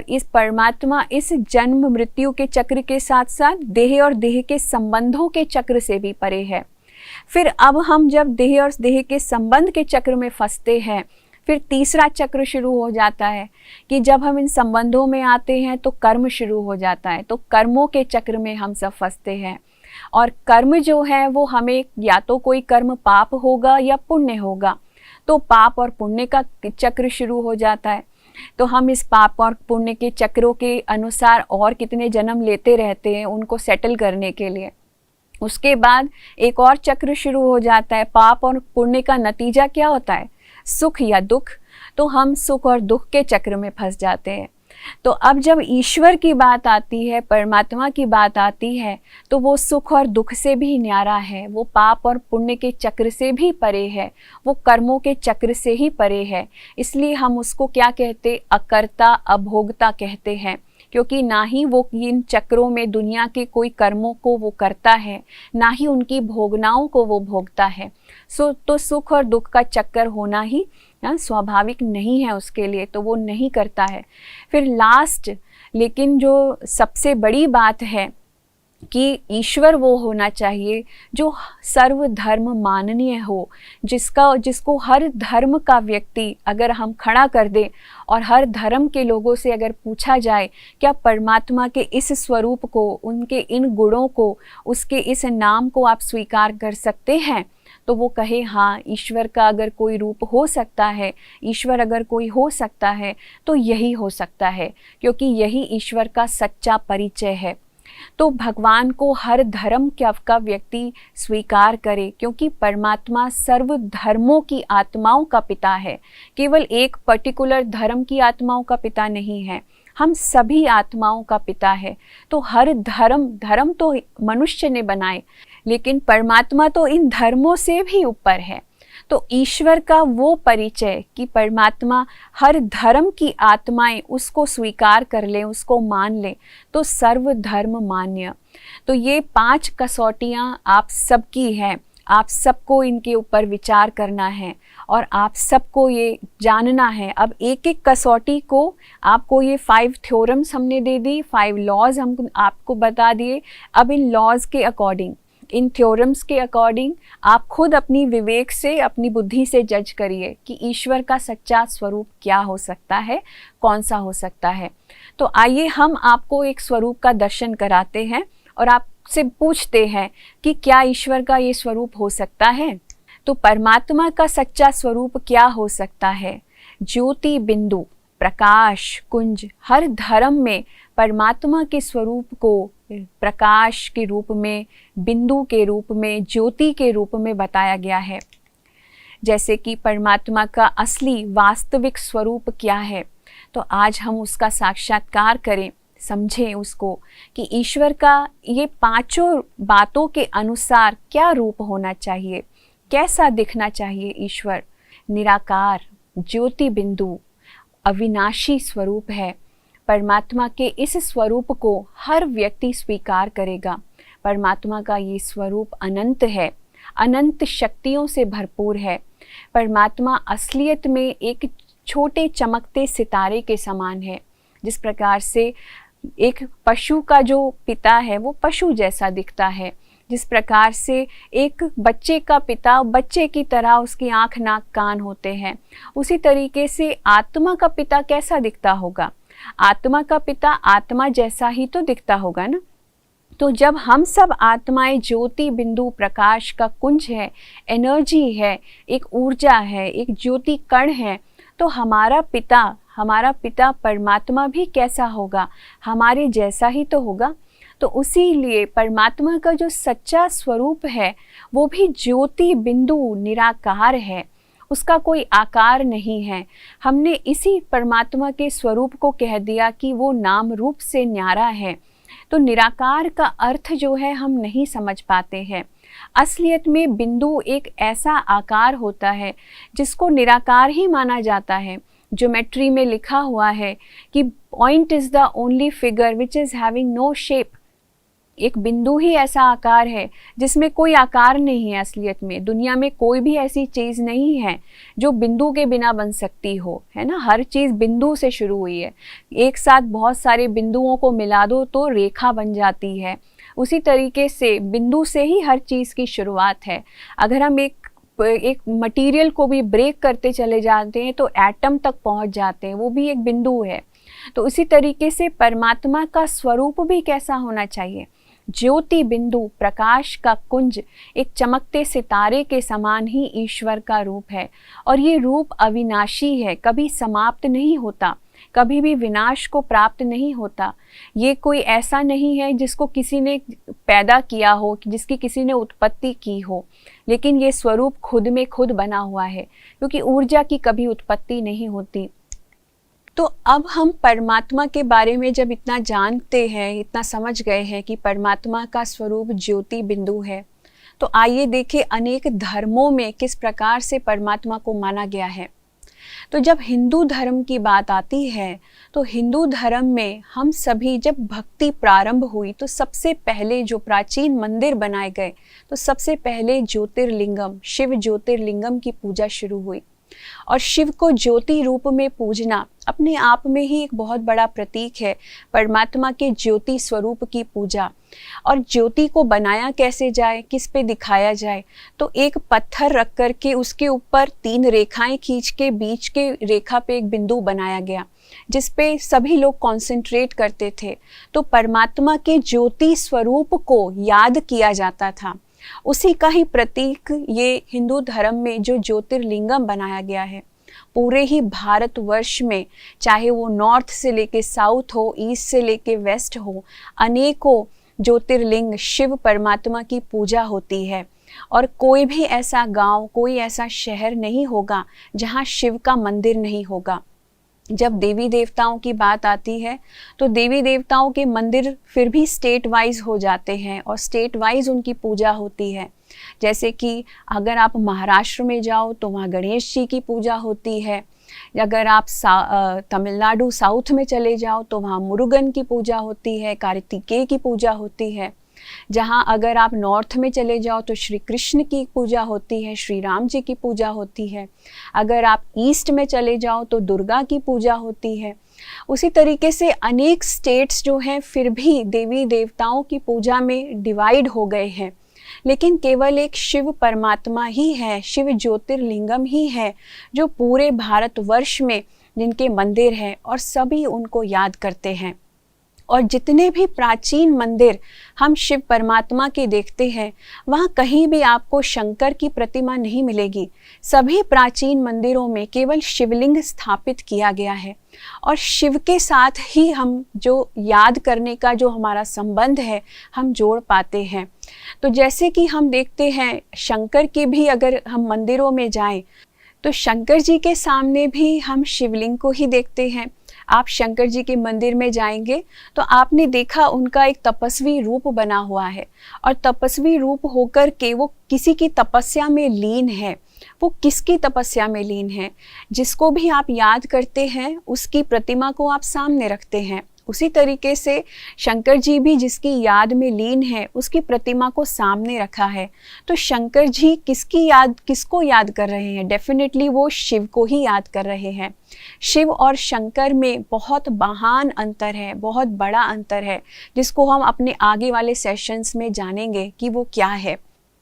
इस परमात्मा इस जन्म मृत्यु के चक्र के साथ साथ देह और देह के संबंधों के चक्र से भी परे है। फिर अब हम जब देह और देह के संबंध के चक्र में फंसते हैं, फिर तीसरा चक्र शुरू हो जाता है कि जब हम इन संबंधों में आते हैं तो कर्म शुरू हो जाता है। तो कर्मों के चक्र में हम सब फंसते हैं, और कर्म जो है वो हमें या तो कोई कर्म पाप होगा या पुण्य होगा। तो पाप और पुण्य का चक्र शुरू हो जाता है। तो हम इस पाप और पुण्य के चक्रों के अनुसार और कितने जन्म लेते रहते हैं उनको सेटल करने के लिए। उसके बाद एक और चक्र शुरू हो जाता है। पाप और पुण्य का नतीजा क्या होता है? सुख या दुख। तो हम सुख और दुख के चक्र में फंस जाते हैं। तो अब जब ईश्वर की बात आती है, परमात्मा की बात आती है, तो वो सुख और दुख से भी न्यारा है, वो पाप और पुण्य के चक्र से भी परे है, वो कर्मों के चक्र से ही परे है। इसलिए हम उसको क्या कहते? अकर्ता अभोक्ता कहते हैं, क्योंकि ना ही वो इन चक्रों में दुनिया के कोई कर्मों को वो करता है, ना ही उनकी भोगनाओं को वो भोगता है। तो सुख और दुख का चक्कर होना ही स्वाभाविक नहीं है उसके लिए, तो वो नहीं करता है। फिर लास्ट लेकिन जो सबसे बड़ी बात है कि ईश्वर वो होना चाहिए जो सर्वधर्म माननीय हो, जिसको हर धर्म का व्यक्ति अगर हम खड़ा कर दें और हर धर्म के लोगों से अगर पूछा जाए क्या परमात्मा के इस स्वरूप को, उनके इन गुणों को, उसके इस नाम को आप स्वीकार कर सकते हैं, तो वो कहे हाँ, ईश्वर का अगर कोई रूप हो सकता है, ईश्वर अगर कोई हो सकता है तो यही हो सकता है, क्योंकि यही ईश्वर का सच्चा परिचय है। तो भगवान को हर धर्म का व्यक्ति स्वीकार करे, क्योंकि परमात्मा सर्व धर्मों की आत्माओं का पिता है, केवल एक पर्टिकुलर धर्म की आत्माओं का पिता नहीं है, हम सभी आत्माओं का पिता है। तो हर धर्म तो मनुष्य ने बनाए, लेकिन परमात्मा तो इन धर्मों से भी ऊपर है। तो ईश्वर का वो परिचय कि परमात्मा हर धर्म की आत्माएं उसको स्वीकार कर लें, उसको मान लें, तो सर्व धर्म मान्य। तो ये 5 कसौटियाँ आप सबकी हैं, आप सबको इनके ऊपर विचार करना है और आप सबको ये जानना है। अब एक एक कसौटी को आपको ये 5 थ्योरम्स हमने दे दी, 5 लॉज हम आपको बता दिए। अब इन लॉज के अकॉर्डिंग, इन थ्योरम्स के अकॉर्डिंग आप खुद अपनी विवेक से, अपनी बुद्धि से जज करिए कि ईश्वर का सच्चा स्वरूप क्या हो सकता है, कौन सा हो सकता है। तो आइए हम आपको एक स्वरूप का दर्शन कराते हैं और आपसे पूछते हैं कि क्या ईश्वर का ये स्वरूप हो सकता है। तो परमात्मा का सच्चा स्वरूप क्या हो सकता है? ज्योति बिंदु, प्रकाश कुंज। हर धर्म में परमात्मा के स्वरूप को प्रकाश के रूप में, बिंदु के रूप में, ज्योति के रूप में बताया गया है। जैसे कि परमात्मा का असली वास्तविक स्वरूप क्या है, तो आज हम उसका साक्षात्कार करें, समझें उसको कि ईश्वर का ये 5 बातों के अनुसार क्या रूप होना चाहिए, कैसा दिखना चाहिए ईश्वर। निराकार, ज्योति बिंदु, अविनाशी स्वरूप है। परमात्मा के इस स्वरूप को हर व्यक्ति स्वीकार करेगा। परमात्मा का ये स्वरूप अनंत है, अनंत शक्तियों से भरपूर है। परमात्मा असलियत में एक छोटे चमकते सितारे के समान है। जिस प्रकार से एक पशु का जो पिता है वो पशु जैसा दिखता है, जिस प्रकार से एक बच्चे का पिता बच्चे की तरह उसकी आँख नाक कान होते हैं, उसी तरीके से आत्मा का पिता कैसा दिखता होगा? आत्मा का पिता आत्मा जैसा ही तो दिखता होगा ना। तो जब हम सब आत्माएं ज्योति बिंदु प्रकाश का कुंज है, एनर्जी है, एक ऊर्जा है, एक ज्योति कण है, तो हमारा पिता परमात्मा भी कैसा होगा? हमारे जैसा ही तो होगा। तो उसी लिए परमात्मा का जो सच्चा स्वरूप है वो भी ज्योति बिंदु निराकार है। उसका कोई आकार नहीं है। हमने इसी परमात्मा के स्वरूप को कह दिया कि वो नाम रूप से न्यारा है। तो निराकार का अर्थ जो है हम नहीं समझ पाते हैं। असलियत में बिंदु एक ऐसा आकार होता है जिसको निराकार ही माना जाता है। ज्योमेट्री में लिखा हुआ है कि point is the only figure which is having no shape. एक बिंदु ही ऐसा आकार है जिसमें कोई आकार नहीं है। असलियत में दुनिया में कोई भी ऐसी चीज़ नहीं है जो बिंदु के बिना बन सकती हो, है ना। हर चीज़ बिंदु से शुरू हुई है। एक साथ बहुत सारे बिंदुओं को मिला दो तो रेखा बन जाती है। उसी तरीके से बिंदु से ही हर चीज़ की शुरुआत है। अगर हम एक मटेरियल को भी ब्रेक करते चले जाते हैं तो एटम तक पहुंच जाते हैं, वो भी एक बिंदु है। तो उसी तरीके से परमात्मा का स्वरूप भी कैसा होना चाहिए? ज्योति बिंदु, प्रकाश का कुंज, एक चमकते सितारे के समान ही ईश्वर का रूप है। और ये रूप अविनाशी है, कभी समाप्त नहीं होता, कभी भी विनाश को प्राप्त नहीं होता। ये कोई ऐसा नहीं है जिसको किसी ने पैदा किया हो, जिसकी किसी ने उत्पत्ति की हो, लेकिन ये स्वरूप खुद में खुद बना हुआ है, क्योंकि ऊर्जा की कभी उत्पत्ति नहीं होती। तो अब हम परमात्मा के बारे में जब इतना जानते हैं, इतना समझ गए हैं कि परमात्मा का स्वरूप ज्योति बिंदु है, तो आइए देखें अनेक धर्मों में किस प्रकार से परमात्मा को माना गया है। तो जब हिंदू धर्म की बात आती है तो हिंदू धर्म में हम सभी जब भक्ति प्रारंभ हुई तो सबसे पहले जो प्राचीन मंदिर बनाए गए तो सबसे पहले ज्योतिर्लिंगम, शिव ज्योतिर्लिंगम की पूजा शुरू हुई। और शिव को ज्योति रूप में पूजना अपने आप में ही एक बहुत बड़ा प्रतीक है, परमात्मा के ज्योति स्वरूप की पूजा। और ज्योति को बनाया कैसे जाए, किस पे दिखाया जाए? तो एक पत्थर रख कर के उसके ऊपर 3 रेखाएं खींच के बीच के रेखा पे एक बिंदु बनाया गया जिस पे सभी लोग कॉन्सेंट्रेट करते थे। तो परमात्मा के ज्योति स्वरूप को याद किया जाता था। उसी का ही प्रतीक ये हिंदू धर्म में जो ज्योतिर्लिंगम बनाया गया है। पूरे ही भारतवर्ष में, चाहे वो नॉर्थ से लेके साउथ हो, ईस्ट से लेके वेस्ट हो, अनेकों ज्योतिर्लिंग शिव परमात्मा की पूजा होती है। और कोई भी ऐसा गांव, कोई ऐसा शहर नहीं होगा जहां शिव का मंदिर नहीं होगा। जब देवी देवताओं की बात आती है तो देवी देवताओं के मंदिर फिर भी स्टेट वाइज हो जाते हैं और स्टेट वाइज उनकी पूजा होती है। जैसे कि अगर आप महाराष्ट्र में जाओ तो वहाँ गणेश जी की पूजा होती है। अगर आप तमिलनाडु साउथ में चले जाओ तो वहाँ मुरुगन की पूजा होती है, कार्तिकेय की पूजा होती है। जहाँ अगर आप नॉर्थ में चले जाओ तो श्री कृष्ण की पूजा होती है, श्री राम जी की पूजा होती है। अगर आप ईस्ट में चले जाओ तो दुर्गा की पूजा होती है। उसी तरीके से अनेक स्टेट्स जो हैं फिर भी देवी देवताओं की पूजा में डिवाइड हो गए हैं, लेकिन केवल एक शिव परमात्मा ही है, शिव ज्योतिर्लिंगम ही है जो पूरे भारतवर्ष में जिनके मंदिर हैं और सभी उनको याद करते हैं। और जितने भी प्राचीन मंदिर हम शिव परमात्मा के देखते हैं वहाँ कहीं भी आपको शंकर की प्रतिमा नहीं मिलेगी। सभी प्राचीन मंदिरों में केवल शिवलिंग स्थापित किया गया है और शिव के साथ ही हम जो याद करने का जो हमारा संबंध है हम जोड़ पाते हैं। तो जैसे कि हम देखते हैं शंकर के भी अगर हम मंदिरों में जाएं तो शंकर जी के सामने भी हम शिवलिंग को ही देखते हैं। आप शंकर जी के मंदिर में जाएंगे तो आपने देखा उनका एक तपस्वी रूप बना हुआ है और तपस्वी रूप होकर के वो किसी की तपस्या में लीन है। वो किसकी तपस्या में लीन है? जिसको भी आप याद करते हैं उसकी प्रतिमा को आप सामने रखते हैं। उसी तरीके से शंकर जी भी जिसकी याद में लीन है उसकी प्रतिमा को सामने रखा है। तो शंकर जी किसको याद कर रहे हैं? डेफिनेटली वो शिव को ही याद कर रहे हैं। शिव और शंकर में बहुत महान अंतर है, बहुत बड़ा अंतर है, जिसको हम अपने आगे वाले सेशंस में जानेंगे कि वो क्या है।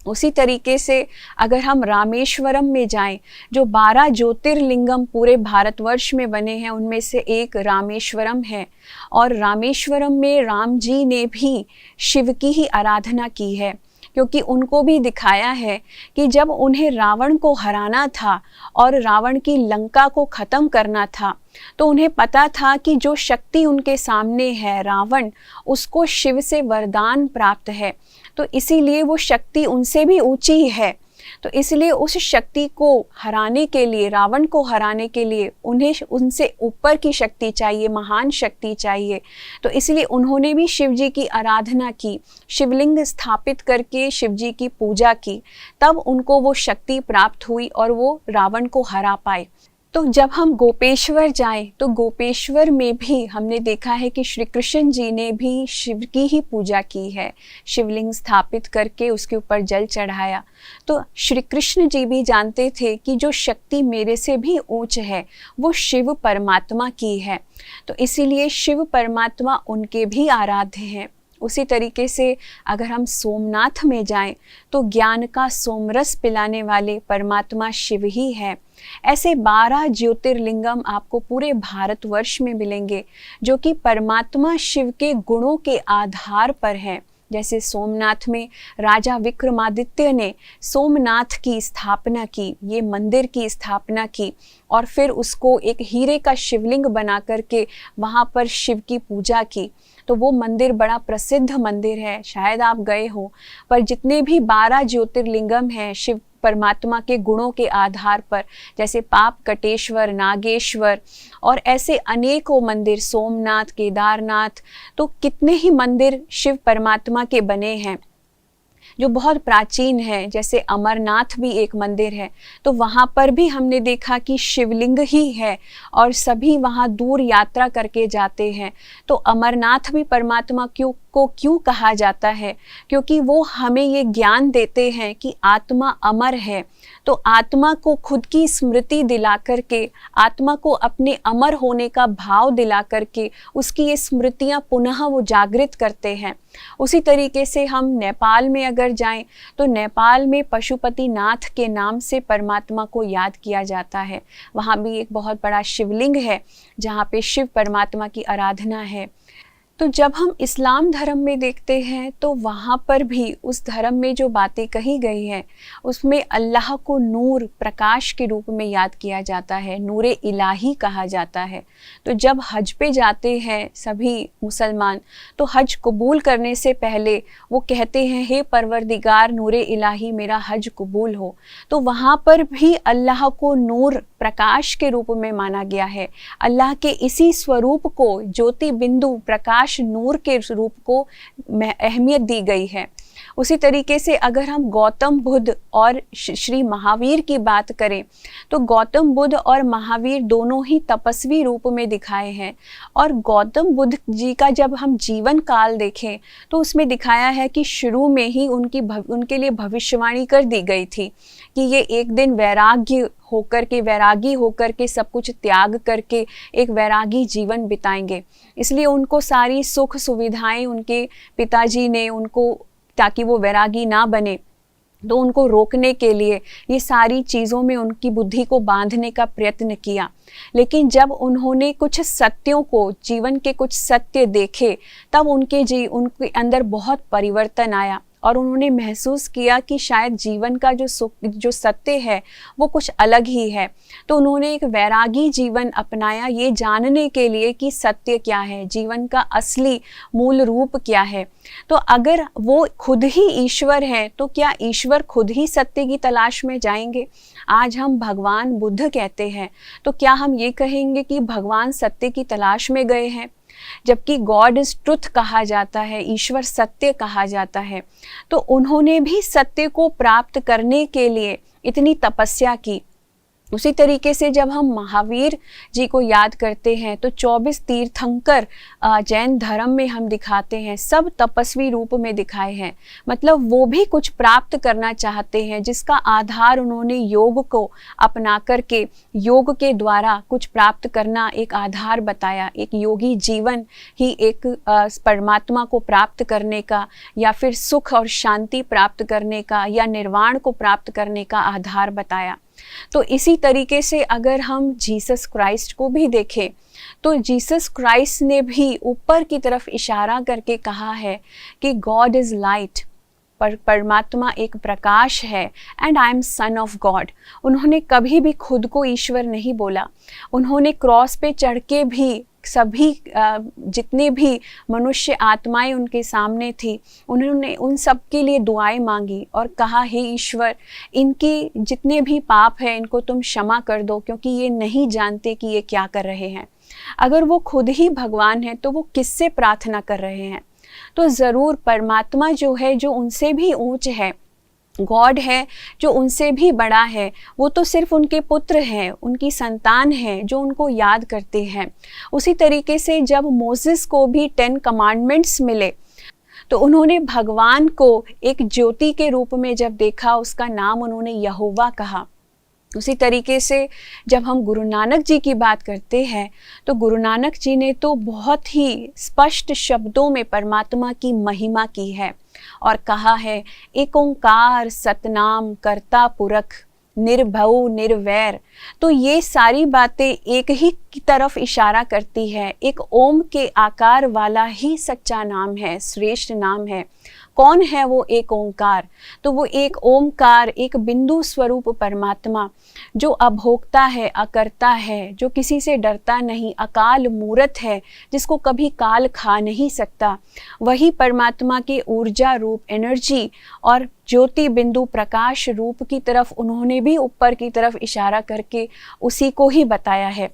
उसी तरीके से अगर हम रामेश्वरम में जाएं, जो 12 ज्योतिर्लिंगम पूरे भारतवर्ष में बने हैं उनमें से एक रामेश्वरम है। और रामेश्वरम में राम जी ने भी शिव की ही आराधना की है, क्योंकि उनको भी दिखाया है कि जब उन्हें रावण को हराना था और रावण की लंका को ख़त्म करना था तो उन्हें पता था कि जो शक्ति उनके सामने है रावण, उसको शिव से वरदान प्राप्त है। तो इसीलिए वो शक्ति उनसे भी ऊंची है। तो इसलिए उस शक्ति को हराने के लिए, रावण को हराने के लिए उन्हें उनसे ऊपर की शक्ति चाहिए, महान शक्ति चाहिए। तो इसलिए उन्होंने भी शिव जी की आराधना की, शिवलिंग स्थापित करके शिव जी की पूजा की, तब उनको वो शक्ति प्राप्त हुई और वो रावण को हरा पाए। तो जब हम गोपेश्वर जाएं तो गोपेश्वर में भी हमने देखा है कि श्री कृष्ण जी ने भी शिव की ही पूजा की है, शिवलिंग स्थापित करके उसके ऊपर जल चढ़ाया। तो श्री कृष्ण जी भी जानते थे कि जो शक्ति मेरे से भी ऊंच है वो शिव परमात्मा की है, तो इसीलिए शिव परमात्मा उनके भी आराध्य हैं। उसी तरीके से अगर हम सोमनाथ में जाएं तो ज्ञान का सोमरस पिलाने वाले परमात्मा शिव ही है। ऐसे 12 ज्योतिर्लिंगम आपको पूरे भारतवर्ष में मिलेंगे जो कि परमात्मा शिव के गुणों के आधार पर हैं। जैसे सोमनाथ में राजा विक्रमादित्य ने सोमनाथ की स्थापना की, ये मंदिर की स्थापना की और फिर उसको एक हीरे का शिवलिंग बना करके वहाँ पर शिव की पूजा की। तो वो मंदिर बड़ा प्रसिद्ध मंदिर है, शायद आप गए हो। पर जितने भी 12 ज्योतिर्लिंगम हैं शिव परमात्मा के गुणों के आधार पर, जैसे पाप कटेश्वर, नागेश्वर और ऐसे अनेकों मंदिर, सोमनाथ, केदारनाथ, तो कितने ही मंदिर शिव परमात्मा के बने हैं जो बहुत प्राचीन है। जैसे अमरनाथ भी एक मंदिर है, तो वहाँ पर भी हमने देखा कि शिवलिंग ही है और सभी वहाँ दूर यात्रा करके जाते हैं। तो अमरनाथ भी परमात्मा क्यों कहा जाता है? क्योंकि वो हमें ये ज्ञान देते हैं कि आत्मा अमर है। तो आत्मा को खुद की स्मृति दिला करके, आत्मा को अपने अमर होने का भाव दिला करके उसकी ये स्मृतियाँ पुनः वो जागृत करते हैं। उसी तरीके से हम नेपाल में अगर जाएं तो नेपाल में पशुपति नाथ के नाम से परमात्मा को याद किया जाता है। वहाँ भी एक बहुत बड़ा शिवलिंग है जहाँ पे शिव परमात्मा की आराधना है। तो जब हम इस्लाम धर्म में देखते हैं तो वहाँ पर भी उस धर्म में जो बातें कही गई हैं उसमें अल्लाह को नूर, प्रकाश के रूप में याद किया जाता है, नूरे इलाही कहा जाता है। तो जब हज पे जाते हैं सभी मुसलमान तो हज कबूल करने से पहले वो कहते हैं, हे परवरदिगार नूरे इलाही मेरा हज कबूल हो। तो वहाँ पर भी अल्लाह को नूर, प्रकाश के रूप में माना गया है। अल्लाह के इसी स्वरूप को, ज्योति बिंदु प्रकाश नूर के रूप को अहमियत दी गई है। उसी तरीके से अगर हम गौतम बुद्ध और श्री महावीर की बात करें तो गौतम बुद्ध और महावीर दोनों ही तपस्वी रूप में दिखाए हैं। और गौतम बुद्ध जी का जब हम जीवन काल देखें तो उसमें दिखाया है कि शुरू में ही उनके लिए भविष्यवाणी कर दी गई थी कि ये एक दिन वैरागी होकर के सब कुछ त्याग करके एक वैरागी जीवन बिताएंगे। इसलिए उनको सारी सुख सुविधाएं उनके पिताजी ने उनको, ताकि वो वैरागी ना बने, तो उनको रोकने के लिए ये सारी चीज़ों में उनकी बुद्धि को बांधने का प्रयत्न किया। लेकिन जब उन्होंने कुछ सत्यों को, जीवन के कुछ सत्य देखे, तब उनके अंदर बहुत परिवर्तन आया और उन्होंने महसूस किया कि शायद जीवन का जो सत्य है वो कुछ अलग ही है। तो उन्होंने एक वैरागी जीवन अपनाया, ये जानने के लिए कि सत्य क्या है, जीवन का असली मूल रूप क्या है। तो अगर वो खुद ही ईश्वर हैं तो क्या ईश्वर खुद ही सत्य की तलाश में जाएंगे? आज हम भगवान बुद्ध कहते हैं, तो क्या हम ये कहेंगे कि भगवान सत्य की तलाश में गए हैं? जबकि गॉड इज ट्रुथ कहा जाता है, ईश्वर सत्य कहा जाता है। तो उन्होंने भी सत्य को प्राप्त करने के लिए इतनी तपस्या की। उसी तरीके से जब हम महावीर जी को याद करते हैं तो 24 तीर्थंकर जैन धर्म में हम दिखाते हैं, सब तपस्वी रूप में दिखाए हैं। मतलब वो भी कुछ प्राप्त करना चाहते हैं जिसका आधार उन्होंने योग को अपना करके, योग के द्वारा कुछ प्राप्त करना एक आधार बताया। एक योगी जीवन ही एक परमात्मा को प्राप्त करने का, या फिर सुख और शांति प्राप्त करने का, या निर्वाण को प्राप्त करने का आधार बताया। तो इसी तरीके से अगर हम जीसस क्राइस्ट को भी देखें तो जीसस क्राइस्ट ने भी ऊपर की तरफ इशारा करके कहा है कि गॉड इज़ लाइट, परमात्मा एक प्रकाश है, and I am son of God. उन्होंने कभी भी खुद को ईश्वर नहीं बोला। उन्होंने क्रॉस पे चढ़ के भी सभी जितने भी मनुष्य आत्माएं उनके सामने थी, उन्होंने उन सब के लिए दुआएं मांगी और कहा, हे ईश्वर, इनके जितने भी पाप हैं इनको तुम क्षमा कर दो, क्योंकि ये नहीं जानते कि ये क्या कर रहे हैं। अगर वो खुद ही भगवान हैं तो वो किससे प्रार्थना कर रहे हैं? तो ज़रूर परमात्मा जो है, जो उनसे भी ऊंच है, गॉड है जो उनसे भी बड़ा है, वो तो सिर्फ उनके पुत्र हैं, उनकी संतान हैं जो उनको याद करते हैं। उसी तरीके से जब मोसेस को भी 10 कमांडमेंट्स मिले तो उन्होंने भगवान को एक ज्योति के रूप में जब देखा, उसका नाम उन्होंने यहोवा कहा। उसी तरीके से जब हम गुरु नानक जी की बात करते हैं तो गुरु नानक जी ने तो बहुत ही स्पष्ट शब्दों में परमात्मा की महिमा की है और कहा है, एक ओंकार सतनाम कर्ता पुरख निर्भव निर्वैर। तो ये सारी बातें एक ही की तरफ इशारा करती है, एक ओम के आकार वाला ही सच्चा नाम है, श्रेष्ठ नाम है। कौन है वो एक ओंकार? तो वो एक ओंकार, एक बिंदु स्वरूप परमात्मा जो अभोक्ता है, अकर्ता है, जो किसी से डरता नहीं, अकाल मूर्त है, जिसको कभी काल खा नहीं सकता, वही परमात्मा के ऊर्जा रूप एनर्जी और ज्योति बिंदु प्रकाश रूप की तरफ उन्होंने भी ऊपर की तरफ इशारा करके उसी को ही बताया है।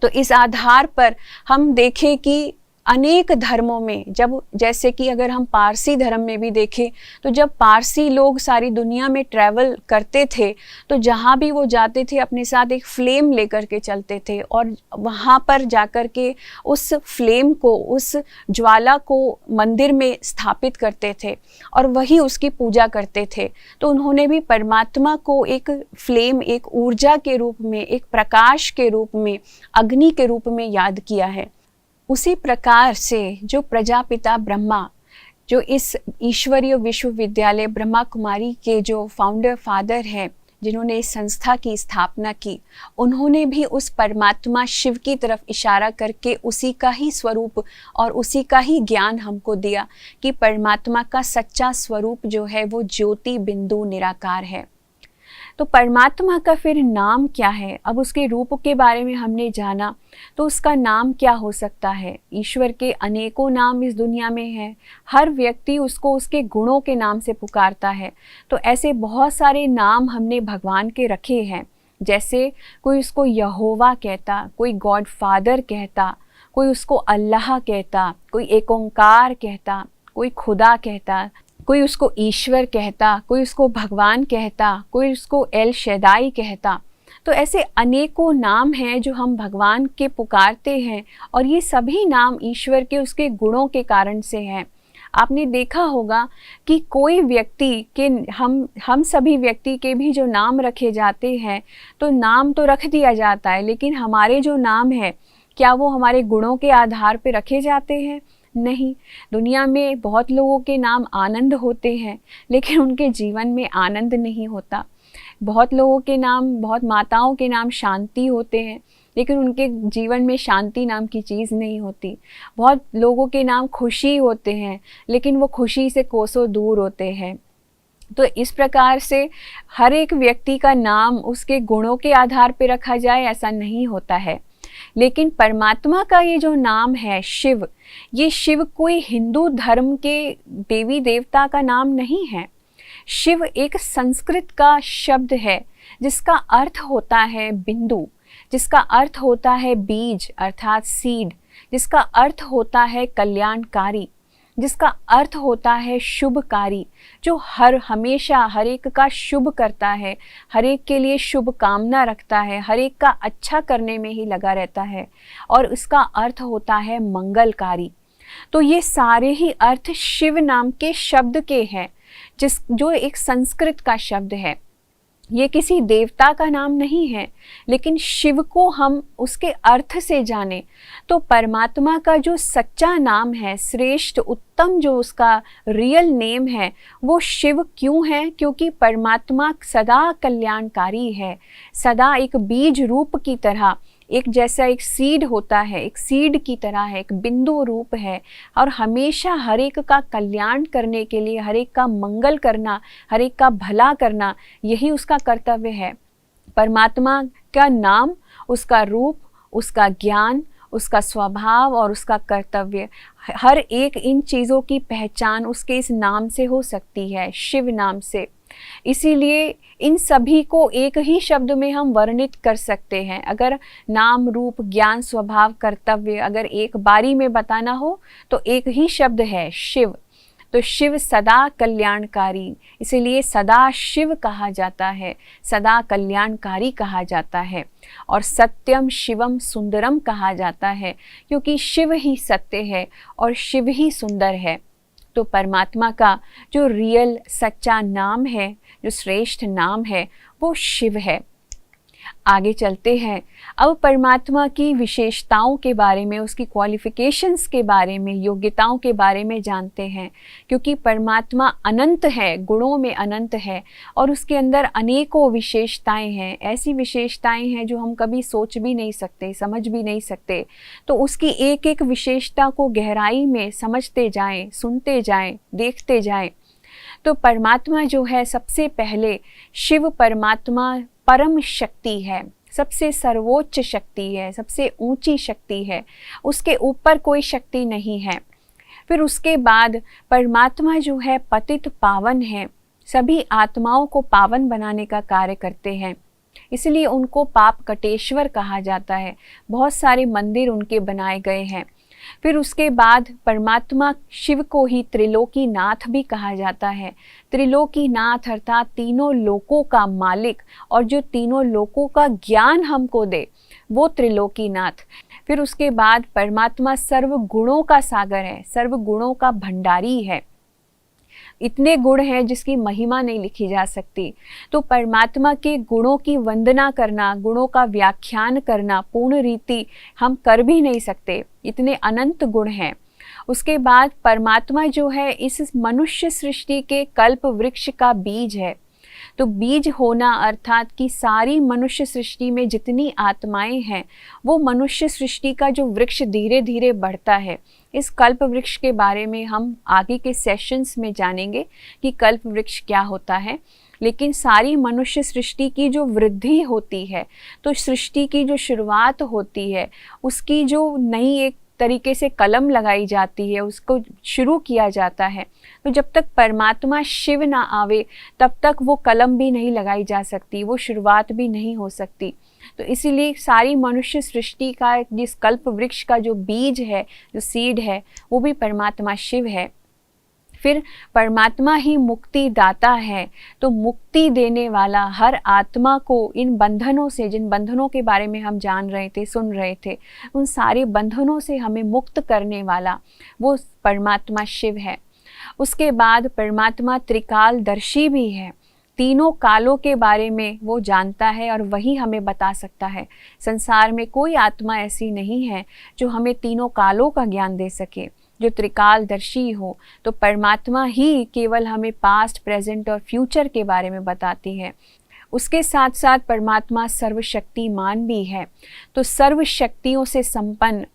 तो इस आधार पर हम देखें कि अनेक धर्मों में, जब जैसे कि अगर हम पारसी धर्म में भी देखें तो जब पारसी लोग सारी दुनिया में ट्रैवल करते थे तो जहाँ भी वो जाते थे अपने साथ एक फ्लेम लेकर के चलते थे और वहाँ पर जाकर के उस फ्लेम को, उस ज्वाला को मंदिर में स्थापित करते थे और वही उसकी पूजा करते थे। तो उन्होंने भी परमात्मा को एक फ्लेम, एक ऊर्जा के रूप में, एक प्रकाश के रूप में, अग्नि के रूप में याद किया है। उसी प्रकार से जो प्रजापिता ब्रह्मा, जो इस ईश्वरीय विश्वविद्यालय ब्रह्मा कुमारी के जो फाउंडर फादर हैं, जिन्होंने इस संस्था की स्थापना की, उन्होंने भी उस परमात्मा शिव की तरफ इशारा करके उसी का ही स्वरूप और उसी का ही ज्ञान हमको दिया कि परमात्मा का सच्चा स्वरूप जो है वो ज्योति बिंदु निराकार है। तो परमात्मा का फिर नाम क्या है? अब उसके रूप के बारे में हमने जाना, तो उसका नाम क्या हो सकता है? ईश्वर के अनेकों नाम इस दुनिया में हैं, हर व्यक्ति उसको उसके गुणों के नाम से पुकारता है। तो ऐसे बहुत सारे नाम हमने भगवान के रखे हैं, जैसे कोई उसको यहोवा कहता, कोई गॉड फादर कहता, कोई उसको अल्लाह कहता, कोई एक ओंकार कहता, कोई खुदा कहता, कोई उसको ईश्वर कहता, कोई उसको भगवान कहता, कोई उसको एल शैदाई कहता। तो ऐसे अनेकों नाम हैं जो हम भगवान के पुकारते हैं और ये सभी नाम ईश्वर के उसके गुणों के कारण से हैं। आपने देखा होगा कि कोई व्यक्ति के हम सभी व्यक्ति के भी जो नाम रखे जाते हैं तो नाम तो रख दिया जाता है, लेकिन हमारे जो नाम है क्या वो हमारे गुणों के आधार पर रखे जाते हैं? नहीं। दुनिया में बहुत लोगों के नाम आनंद होते हैं लेकिन उनके जीवन में आनंद नहीं होता। बहुत लोगों के नाम, बहुत माताओं के नाम शांति होते हैं लेकिन उनके जीवन में शांति नाम की चीज़ नहीं होती। बहुत लोगों के नाम खुशी होते हैं लेकिन वो खुशी से कोसों दूर होते हैं। तो इस प्रकार से हर एक व्यक्ति का नाम उसके गुणों के आधार पर रखा जाए ऐसा नहीं होता है। लेकिन परमात्मा का ये जो नाम है शिव, ये शिव कोई हिंदू धर्म के देवी देवता का नाम नहीं है। शिव एक संस्कृत का शब्द है जिसका अर्थ होता है बिंदु, जिसका अर्थ होता है बीज अर्थात सीड, जिसका अर्थ होता है कल्याणकारी, जिसका अर्थ होता है शुभकारी, जो हमेशा हर एक का शुभ करता है, हर एक के लिए शुभ कामना रखता है, हर एक का अच्छा करने में ही लगा रहता है, और इसका अर्थ होता है मंगलकारी। तो ये सारे ही अर्थ शिव नाम के शब्द के हैं, जो एक संस्कृत का शब्द है। ये किसी देवता का नाम नहीं है, लेकिन शिव को हम उसके अर्थ से जाने तो परमात्मा का जो सच्चा नाम है, श्रेष्ठ उत्तम जो उसका रियल नेम है, वो शिव क्यों है? क्योंकि परमात्मा सदा कल्याणकारी है, सदा एक बीज रूप की तरह, एक जैसा एक सीड होता है, एक सीड की तरह है, एक बिंदु रूप है, और हमेशा हर एक का कल्याण करने के लिए, हर एक का मंगल करना, हर एक का भला करना, यही उसका कर्तव्य है। परमात्मा का नाम, उसका रूप, उसका ज्ञान, उसका स्वभाव और उसका कर्तव्य, हर एक इन चीज़ों की पहचान उसके इस नाम से हो सकती है, शिव नाम से। इसीलिए इन सभी को एक ही शब्द में हम वर्णित कर सकते हैं। अगर नाम, रूप, ज्ञान, स्वभाव, कर्तव्य अगर एक बारी में बताना हो तो एक ही शब्द है, शिव। तो शिव सदा कल्याणकारी, इसीलिए सदा शिव कहा जाता है, सदा कल्याणकारी कहा जाता है। और सत्यम शिवम सुंदरम कहा जाता है, क्योंकि शिव ही सत्य है और शिव ही सुंदर है। तो परमात्मा का जो रियल सच्चा नाम है, जो श्रेष्ठ नाम है, वो शिव है। आगे चलते हैं। अब परमात्मा की विशेषताओं के बारे में, उसकी क्वालिफिकेशंस के बारे में, योग्यताओं के बारे में जानते हैं। क्योंकि परमात्मा अनंत है, गुणों में अनंत है और उसके अंदर अनेकों विशेषताएं हैं। ऐसी विशेषताएं हैं जो हम कभी सोच भी नहीं सकते, समझ भी नहीं सकते। तो उसकी एक एक विशेषता को गहराई में समझते जाएं, सुनते जाएं, देखते जाएं। तो परमात्मा जो है, सबसे पहले शिव परमात्मा परम शक्ति है, सबसे सर्वोच्च शक्ति है, सबसे ऊंची शक्ति है, उसके ऊपर कोई शक्ति नहीं है। फिर उसके बाद परमात्मा जो है पतित पावन है, सभी आत्माओं को पावन बनाने का कार्य करते हैं, इसलिए उनको पाप कटेश्वर कहा जाता है। बहुत सारे मंदिर उनके बनाए गए हैं। फिर उसके बाद परमात्मा शिव को ही त्रिलोकी नाथ भी कहा जाता है। त्रिलोकी नाथ अर्थात तीनों लोकों का मालिक, और जो तीनों लोकों का ज्ञान हमको दे, वो त्रिलोकी नाथ। फिर उसके बाद परमात्मा सर्व गुणों का सागर है, सर्व गुणों का भंडारी है। इतने गुण हैं जिसकी महिमा नहीं लिखी जा सकती। तो परमात्मा के गुणों की वंदना करना, गुणों का व्याख्यान करना पूर्ण रीति हम कर भी नहीं सकते, इतने अनंत गुण हैं। उसके बाद परमात्मा जो है इस मनुष्य सृष्टि के कल्प वृक्ष का बीज है। तो बीज होना अर्थात कि सारी मनुष्य सृष्टि में जितनी आत्माएं हैं, वो मनुष्य सृष्टि का जो वृक्ष धीरे धीरे बढ़ता है। इस कल्प वृक्ष के बारे में हम आगे के सेशंस में जानेंगे कि कल्प वृक्ष क्या होता है। लेकिन सारी मनुष्य सृष्टि की जो वृद्धि होती है, तो सृष्टि की जो शुरुआत होती है, उसकी जो नई एक तरीके से कलम लगाई जाती है, उसको शुरू किया जाता है। तो जब तक परमात्मा शिव ना आवे तब तक वो कलम भी नहीं लगाई जा सकती, वो शुरुआत भी नहीं हो सकती। तो इसीलिए सारी मनुष्य सृष्टि का जिस कल्प वृक्ष का जो बीज है, जो सीड है, वो भी परमात्मा शिव है। फिर परमात्मा ही मुक्ति दाता है। तो मुक्ति देने वाला, हर आत्मा को इन बंधनों से, जिन बंधनों के बारे में हम जान रहे थे, सुन रहे थे, उन सारे बंधनों से हमें मुक्त करने वाला वो परमात्मा शिव है। उसके बाद परमात्मा त्रिकालदर्शी भी है, तीनों कालों के बारे में वो जानता है और वही हमें बता सकता है। संसार में कोई आत्मा ऐसी नहीं है जो हमें तीनों कालों का ज्ञान दे सके, जो त्रिकालदर्शी हो। तो परमात्मा ही केवल हमें पास्ट, प्रेजेंट और फ्यूचर के बारे में बताती है। उसके साथ साथ परमात्मा सर्वशक्तिमान भी है, तो सर्व शक्तियों से संपन्न।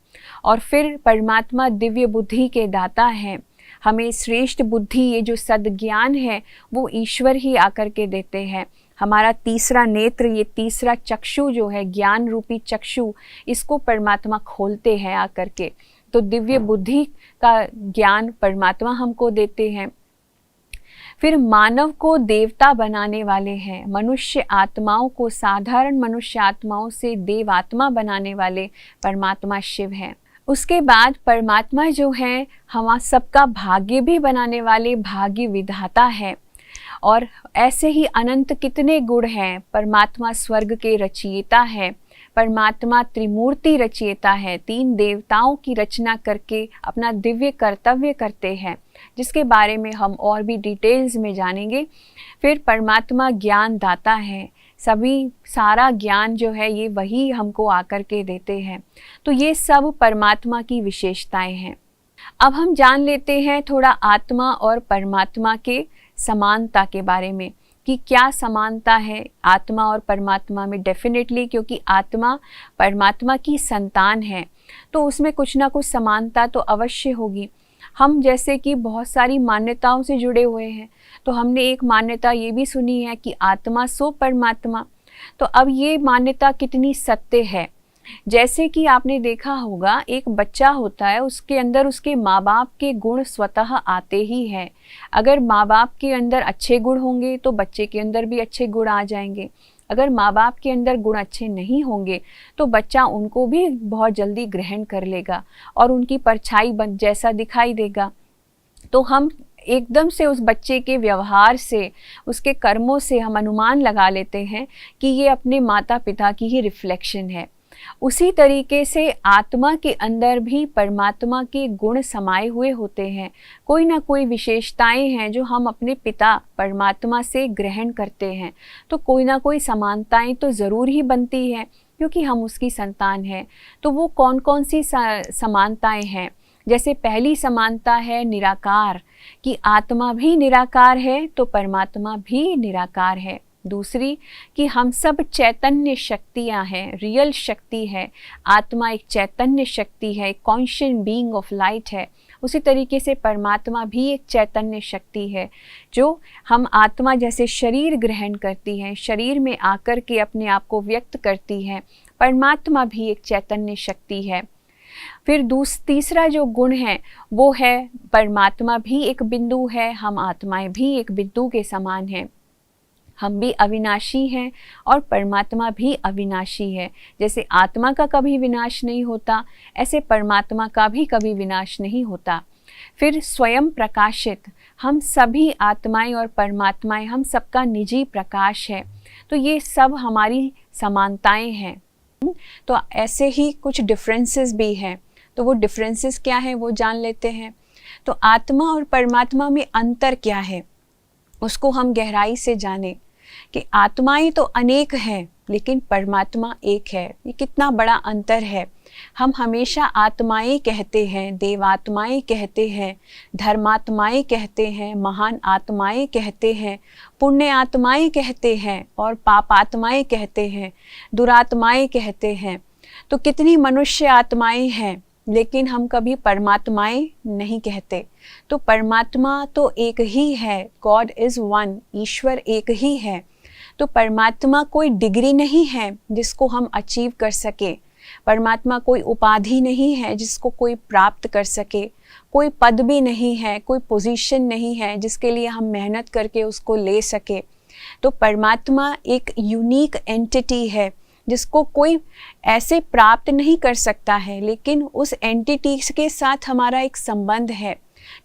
और फिर परमात्मा दिव्य बुद्धि के दाता हैं। हमें श्रेष्ठ बुद्धि, ये जो सद्ज्ञान है, वो ईश्वर ही आकर के देते हैं। हमारा तीसरा नेत्र, ये तीसरा चक्षु जो है, ज्ञान रूपी चक्षु, इसको परमात्मा खोलते हैं आकर के। तो दिव्य बुद्धि का ज्ञान परमात्मा हमको देते हैं। फिर मानव को देवता बनाने वाले हैं, मनुष्य आत्माओं को, साधारण मनुष्य आत्माओं से देवात्मा बनाने वाले परमात्मा शिव हैं। उसके बाद परमात्मा जो है हम सबका भाग्य भी बनाने वाले भाग्य विधाता है। और ऐसे ही अनंत कितने गुण हैं। परमात्मा स्वर्ग के रचयिता है, परमात्मा त्रिमूर्ति रचयिता है, तीन देवताओं की रचना करके अपना दिव्य कर्तव्य करते हैं, जिसके बारे में हम और भी डिटेल्स में जानेंगे। फिर परमात्मा ज्ञान दाता है, सभी सारा ज्ञान जो है ये वही हमको आकर के देते हैं। तो ये सब परमात्मा की विशेषताएं हैं। अब हम जान लेते हैं थोड़ा आत्मा और परमात्मा के समानता के बारे में कि क्या समानता है आत्मा और परमात्मा में। डेफिनेटली, क्योंकि आत्मा परमात्मा की संतान है, तो उसमें कुछ ना कुछ समानता तो अवश्य होगी। हम जैसे कि बहुत सारी मान्यताओं से जुड़े हुए हैं, तो हमने एक मान्यता ये भी सुनी है कि आत्मा सो परमात्मा। तो अब ये मान्यता कितनी सत्य है, जैसे कि आपने देखा होगा, एक बच्चा होता है, उसके अंदर उसके माँ बाप के गुण स्वतः आते ही हैं। अगर माँ बाप के अंदर अच्छे गुण होंगे तो बच्चे के अंदर भी अच्छे गुण आ जाएंगे। अगर माँ बाप के अंदर गुण अच्छे नहीं होंगे तो बच्चा उनको भी बहुत जल्दी ग्रहण कर लेगा और उनकी परछाई बन जैसा दिखाई देगा। तो हम एकदम से उस बच्चे के व्यवहार से, उसके कर्मों से हम अनुमान लगा लेते हैं कि ये अपने माता पिता की ही रिफ्लेक्शन है। उसी तरीके से आत्मा के अंदर भी परमात्मा के गुण समाये हुए होते हैं। कोई ना कोई विशेषताएं हैं जो हम अपने पिता परमात्मा से ग्रहण करते हैं। तो कोई ना कोई समानताएं तो ज़रूर ही बनती है, क्योंकि हम उसकी संतान हैं। तो वो कौन कौन सी समानताएं हैं? जैसे पहली समानता है निराकार, कि आत्मा भी निराकार है तो परमात्मा भी निराकार है। दूसरी कि हम सब चैतन्य शक्तियाँ हैं, रियल शक्ति है। आत्मा एक चैतन्य शक्ति है, एक कॉन्शियस बीइंग ऑफ लाइट है। उसी तरीके से परमात्मा भी एक चैतन्य शक्ति है, जो हम आत्मा जैसे शरीर ग्रहण करती है, शरीर में आकर के अपने आप को व्यक्त करती है। परमात्मा भी एक चैतन्य शक्ति है। फिर तीसरा जो गुण है वो है परमात्मा भी एक बिंदु है, हम आत्माएं भी एक बिंदु के समान हैं। हम भी अविनाशी हैं और परमात्मा भी अविनाशी है। जैसे आत्मा का कभी विनाश नहीं होता, ऐसे परमात्मा का भी कभी विनाश नहीं होता। फिर स्वयं प्रकाशित, हम सभी आत्माएं और परमात्माएं, हम सबका निजी प्रकाश है। तो ये सब हमारी समानताएं हैं। तो ऐसे ही कुछ डिफरेंसेस भी हैं। तो वो डिफरेंसेस क्या हैं वो जान लेते हैं। तो आत्मा और परमात्मा में अंतर क्या है उसको हम गहराई से जानें कि आत्माएं तो अनेक हैं लेकिन परमात्मा एक है। ये कितना बड़ा अंतर है। हम हमेशा आत्माएं कहते हैं, देवात्माएं कहते हैं, धर्मात्माएं कहते हैं, महान आत्माएं कहते हैं, पुण्य आत्माएं कहते हैं और पापात्माएं कहते हैं, दुरात्माएं कहते हैं। तो कितनी मनुष्य आत्माएं हैं, लेकिन हम कभी परमात्माएं नहीं कहते। तो परमात्मा तो एक ही है, गॉड इज़ वन, ईश्वर एक ही है। तो परमात्मा कोई डिग्री नहीं है जिसको हम अचीव कर सके। परमात्मा कोई उपाधि नहीं है जिसको कोई प्राप्त कर सके। कोई पद भी नहीं है, कोई पोजीशन नहीं है जिसके लिए हम मेहनत करके उसको ले सके। तो परमात्मा एक यूनिक एंटिटी है जिसको कोई ऐसे प्राप्त नहीं कर सकता है, लेकिन उस एंटिटी के साथ हमारा एक संबंध है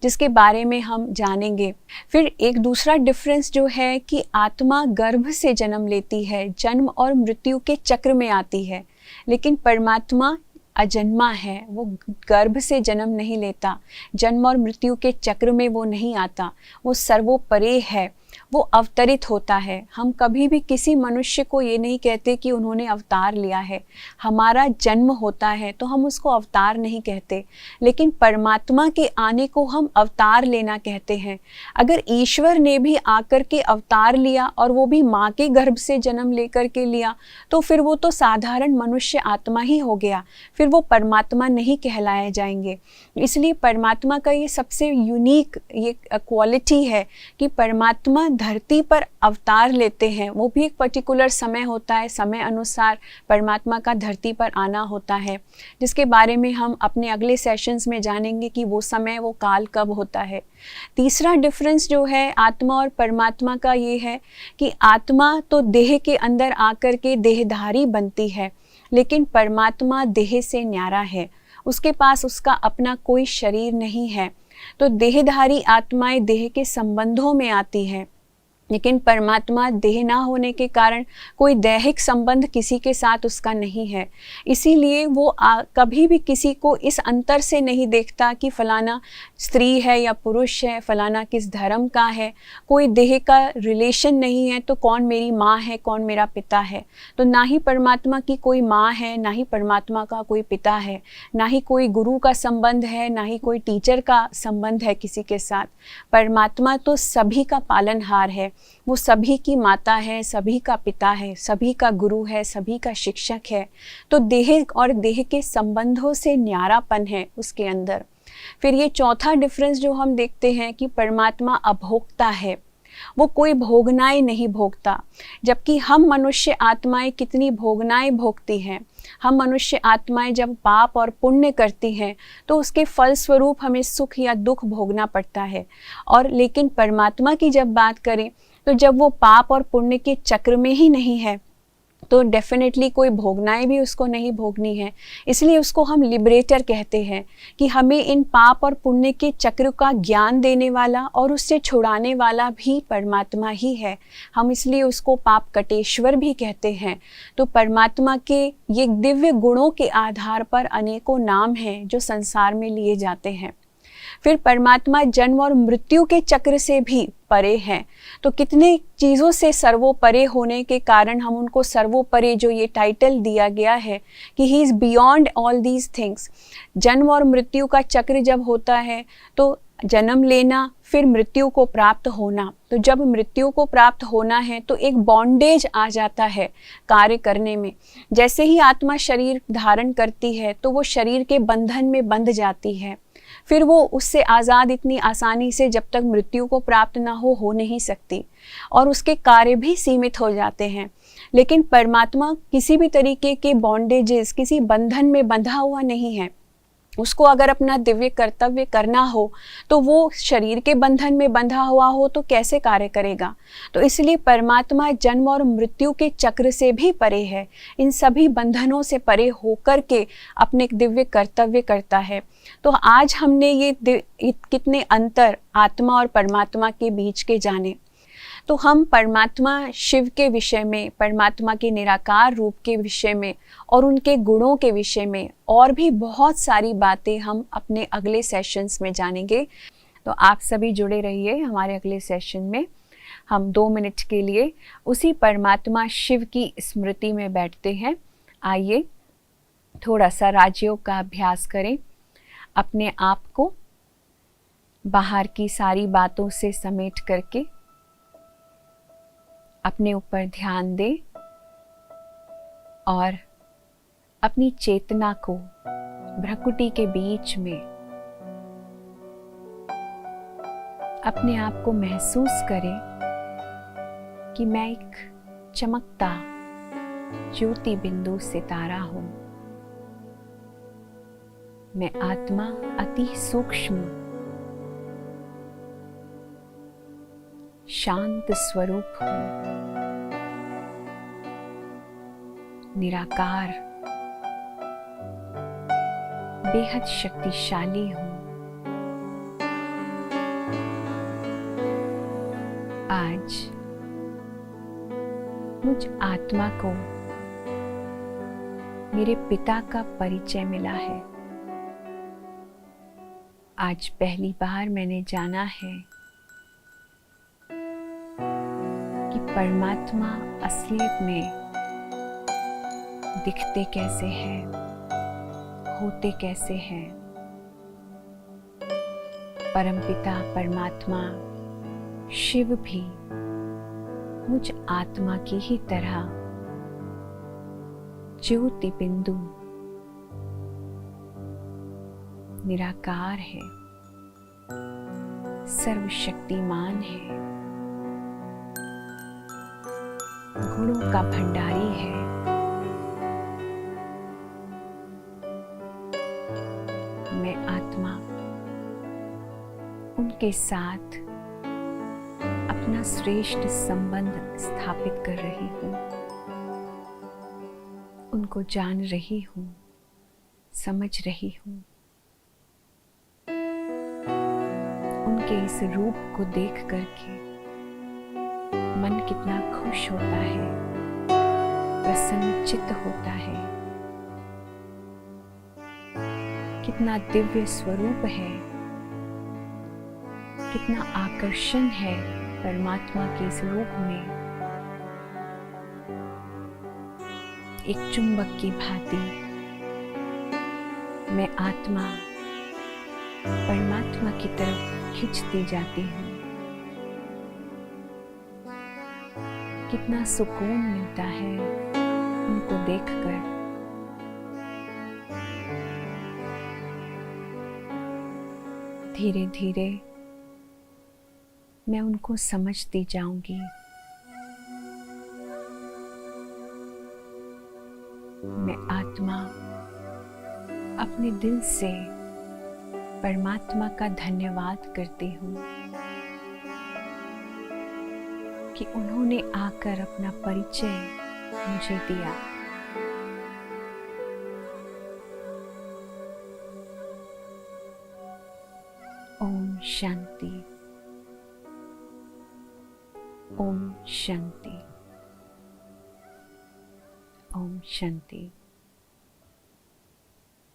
जिसके बारे में हम जानेंगे। फिर एक दूसरा डिफरेंस जो है कि आत्मा गर्भ से जन्म लेती है, जन्म और मृत्यु के चक्र में आती है, लेकिन परमात्मा अजन्मा है, वो गर्भ से जन्म नहीं लेता, जन्म और मृत्यु के चक्र में वो नहीं आता, वो सर्वोपरि है, वो अवतरित होता है। हम कभी भी किसी मनुष्य को ये नहीं कहते कि उन्होंने अवतार लिया है। हमारा जन्म होता है तो हम उसको अवतार नहीं कहते, लेकिन परमात्मा के आने को हम अवतार लेना कहते हैं। अगर ईश्वर ने भी आकर के अवतार लिया और वो भी माँ के गर्भ से जन्म लेकर के लिया, तो फिर वो तो साधारण मनुष्य आत्मा ही हो गया, फिर वो परमात्मा नहीं कहलाए जाएंगे। इसलिए परमात्मा का ये सबसे यूनिक ये क्वालिटी है कि परमात्मा धरती पर अवतार लेते हैं। वो भी एक पर्टिकुलर समय होता है, समय अनुसार परमात्मा का धरती पर आना होता है, जिसके बारे में हम अपने अगले सेशंस में जानेंगे कि वो समय, वो काल कब होता है। तीसरा डिफरेंस जो है आत्मा और परमात्मा का ये है कि आत्मा तो देह के अंदर आकर के देहधारी बनती है, लेकिन परमात्मा देह से न्यारा है, उसके पास उसका अपना कोई शरीर नहीं है। तो देहधारी आत्माएं देह के संबंधों में आती हैं, लेकिन परमात्मा देह ना होने के कारण कोई दैहिक संबंध किसी के साथ उसका नहीं है। इसीलिए वो कभी भी किसी को इस अंतर से नहीं देखता कि फलाना स्त्री है या पुरुष है, फलाना किस धर्म का है, कोई देह का रिलेशन नहीं है तो कौन मेरी माँ है, कौन मेरा पिता है। तो ना ही परमात्मा की कोई माँ है, ना ही परमात्मा का कोई पिता है, ना ही कोई गुरु का संबंध है, ना ही कोई टीचर का संबंध है किसी के साथ। परमात्मा तो सभी का पालनहार है, वो सभी की माता है, सभी का पिता है, सभी का गुरु है, सभी का शिक्षक है। तो देह और देह के संबंधों से न्यारापन है उसके अंदर। फिर ये चौथा डिफरेंस जो हम देखते हैं कि परमात्मा अभोक्ता है, वो कोई भोगनाएं नहीं भोगता, जबकि हम मनुष्य आत्माएं कितनी भोगनाएं भोगती हैं। हम मनुष्य आत्माएं जब पाप और पुण्य करती हैं तो उसके फलस्वरूप हमें सुख या दुख भोगना पड़ता है। और लेकिन परमात्मा की जब बात करें तो जब वो पाप और पुण्य के चक्र में ही नहीं है तो डेफिनेटली कोई भोगनाएं भी उसको नहीं भोगनी है। इसलिए उसको हम लिबरेटर कहते हैं कि हमें इन पाप और पुण्य के चक्र का ज्ञान देने वाला और उससे छुड़ाने वाला भी परमात्मा ही है। हम इसलिए उसको पाप कटेश्वर भी कहते हैं। तो परमात्मा के ये दिव्य गुणों के आधार पर अनेकों नाम हैं जो संसार में लिए जाते हैं। फिर परमात्मा जन्म और मृत्यु के चक्र से भी परे हैं। तो कितने चीज़ों से सर्वोपरे होने के कारण हम उनको सर्वोपरे जो ये टाइटल दिया गया है कि he is beyond all these things. जन्म और मृत्यु का चक्र जब होता है तो जन्म लेना, फिर मृत्यु को प्राप्त होना। तो जब मृत्यु को प्राप्त होना है तो एक बॉन्डेज आ जाता है कार्य करने में। जैसे ही आत्मा शरीर धारण करती है तो वो शरीर के बंधन में बंध जाती है। फिर वो उससे आज़ाद इतनी आसानी से जब तक मृत्यु को प्राप्त ना हो नहीं सकती, और उसके कार्य भी सीमित हो जाते हैं। लेकिन परमात्मा किसी भी तरीके के बॉन्डेजेस, किसी बंधन में बंधा हुआ नहीं है। उसको अगर अपना दिव्य कर्तव्य करना हो तो वो शरीर के बंधन में बंधा हुआ हो तो कैसे कार्य करेगा। तो इसलिए परमात्मा जन्म और मृत्यु के चक्र से भी परे है, इन सभी बंधनों से परे होकर के अपने दिव्य कर्तव्य करता है। तो आज हमने ये कितने अंतर आत्मा और परमात्मा के बीच के जाने। तो हम परमात्मा शिव के विषय में, परमात्मा के निराकार रूप के विषय में और उनके गुणों के विषय में और भी बहुत सारी बातें हम अपने अगले सेशंस में जानेंगे। तो आप सभी जुड़े रहिए हमारे अगले सेशन में। हम 2 मिनट के लिए उसी परमात्मा शिव की स्मृति में बैठते हैं। आइए थोड़ा सा राजयोग का अभ्यास करें। अपने आप को बाहर की सारी बातों से समेट करके अपने ऊपर ध्यान दें और अपनी चेतना को भ्रकुटी के बीच में अपने आप को महसूस करें कि मैं एक चमकता ज्योति बिंदु सितारा हूं। मैं आत्मा अति सूक्ष्म शांत स्वरूप हूं, निराकार, बेहद शक्तिशाली हूं। आज मुझ आत्मा को मेरे पिता का परिचय मिला है। आज पहली बार मैंने जाना है कि परमात्मा असलियत में दिखते कैसे हैं, होते कैसे हैं। परमपिता परमात्मा शिव भी मुझ आत्मा की ही तरह ज्योति बिंदु निराकार है, सर्वशक्तिमान है, गुणों का भंडारी है। मैं आत्मा उनके साथ अपना श्रेष्ठ संबंध स्थापित कर रही हूँ, उनको जान रही हूँ, समझ रही हूँ। उनके इस रूप को देख करके मन कितना खुश होता है, प्रसन्नचित्त होता है। कितना दिव्य स्वरूप है, कितना आकर्षण है परमात्मा के इस रूप में। एक चुंबक की भांति मैं आत्मा परमात्मा की तरफ खिंचती जाती हूँ। कितना सुकून मिलता है उनको देखकर। धीरे धीरे मैं उनको समझती जाऊंगी। मैं आत्मा अपने दिल से परमात्मा का धन्यवाद करती हूँ कि उन्होंने आकर अपना परिचय मुझे दिया। ओम शांति। ओम शांति। ओम शांति।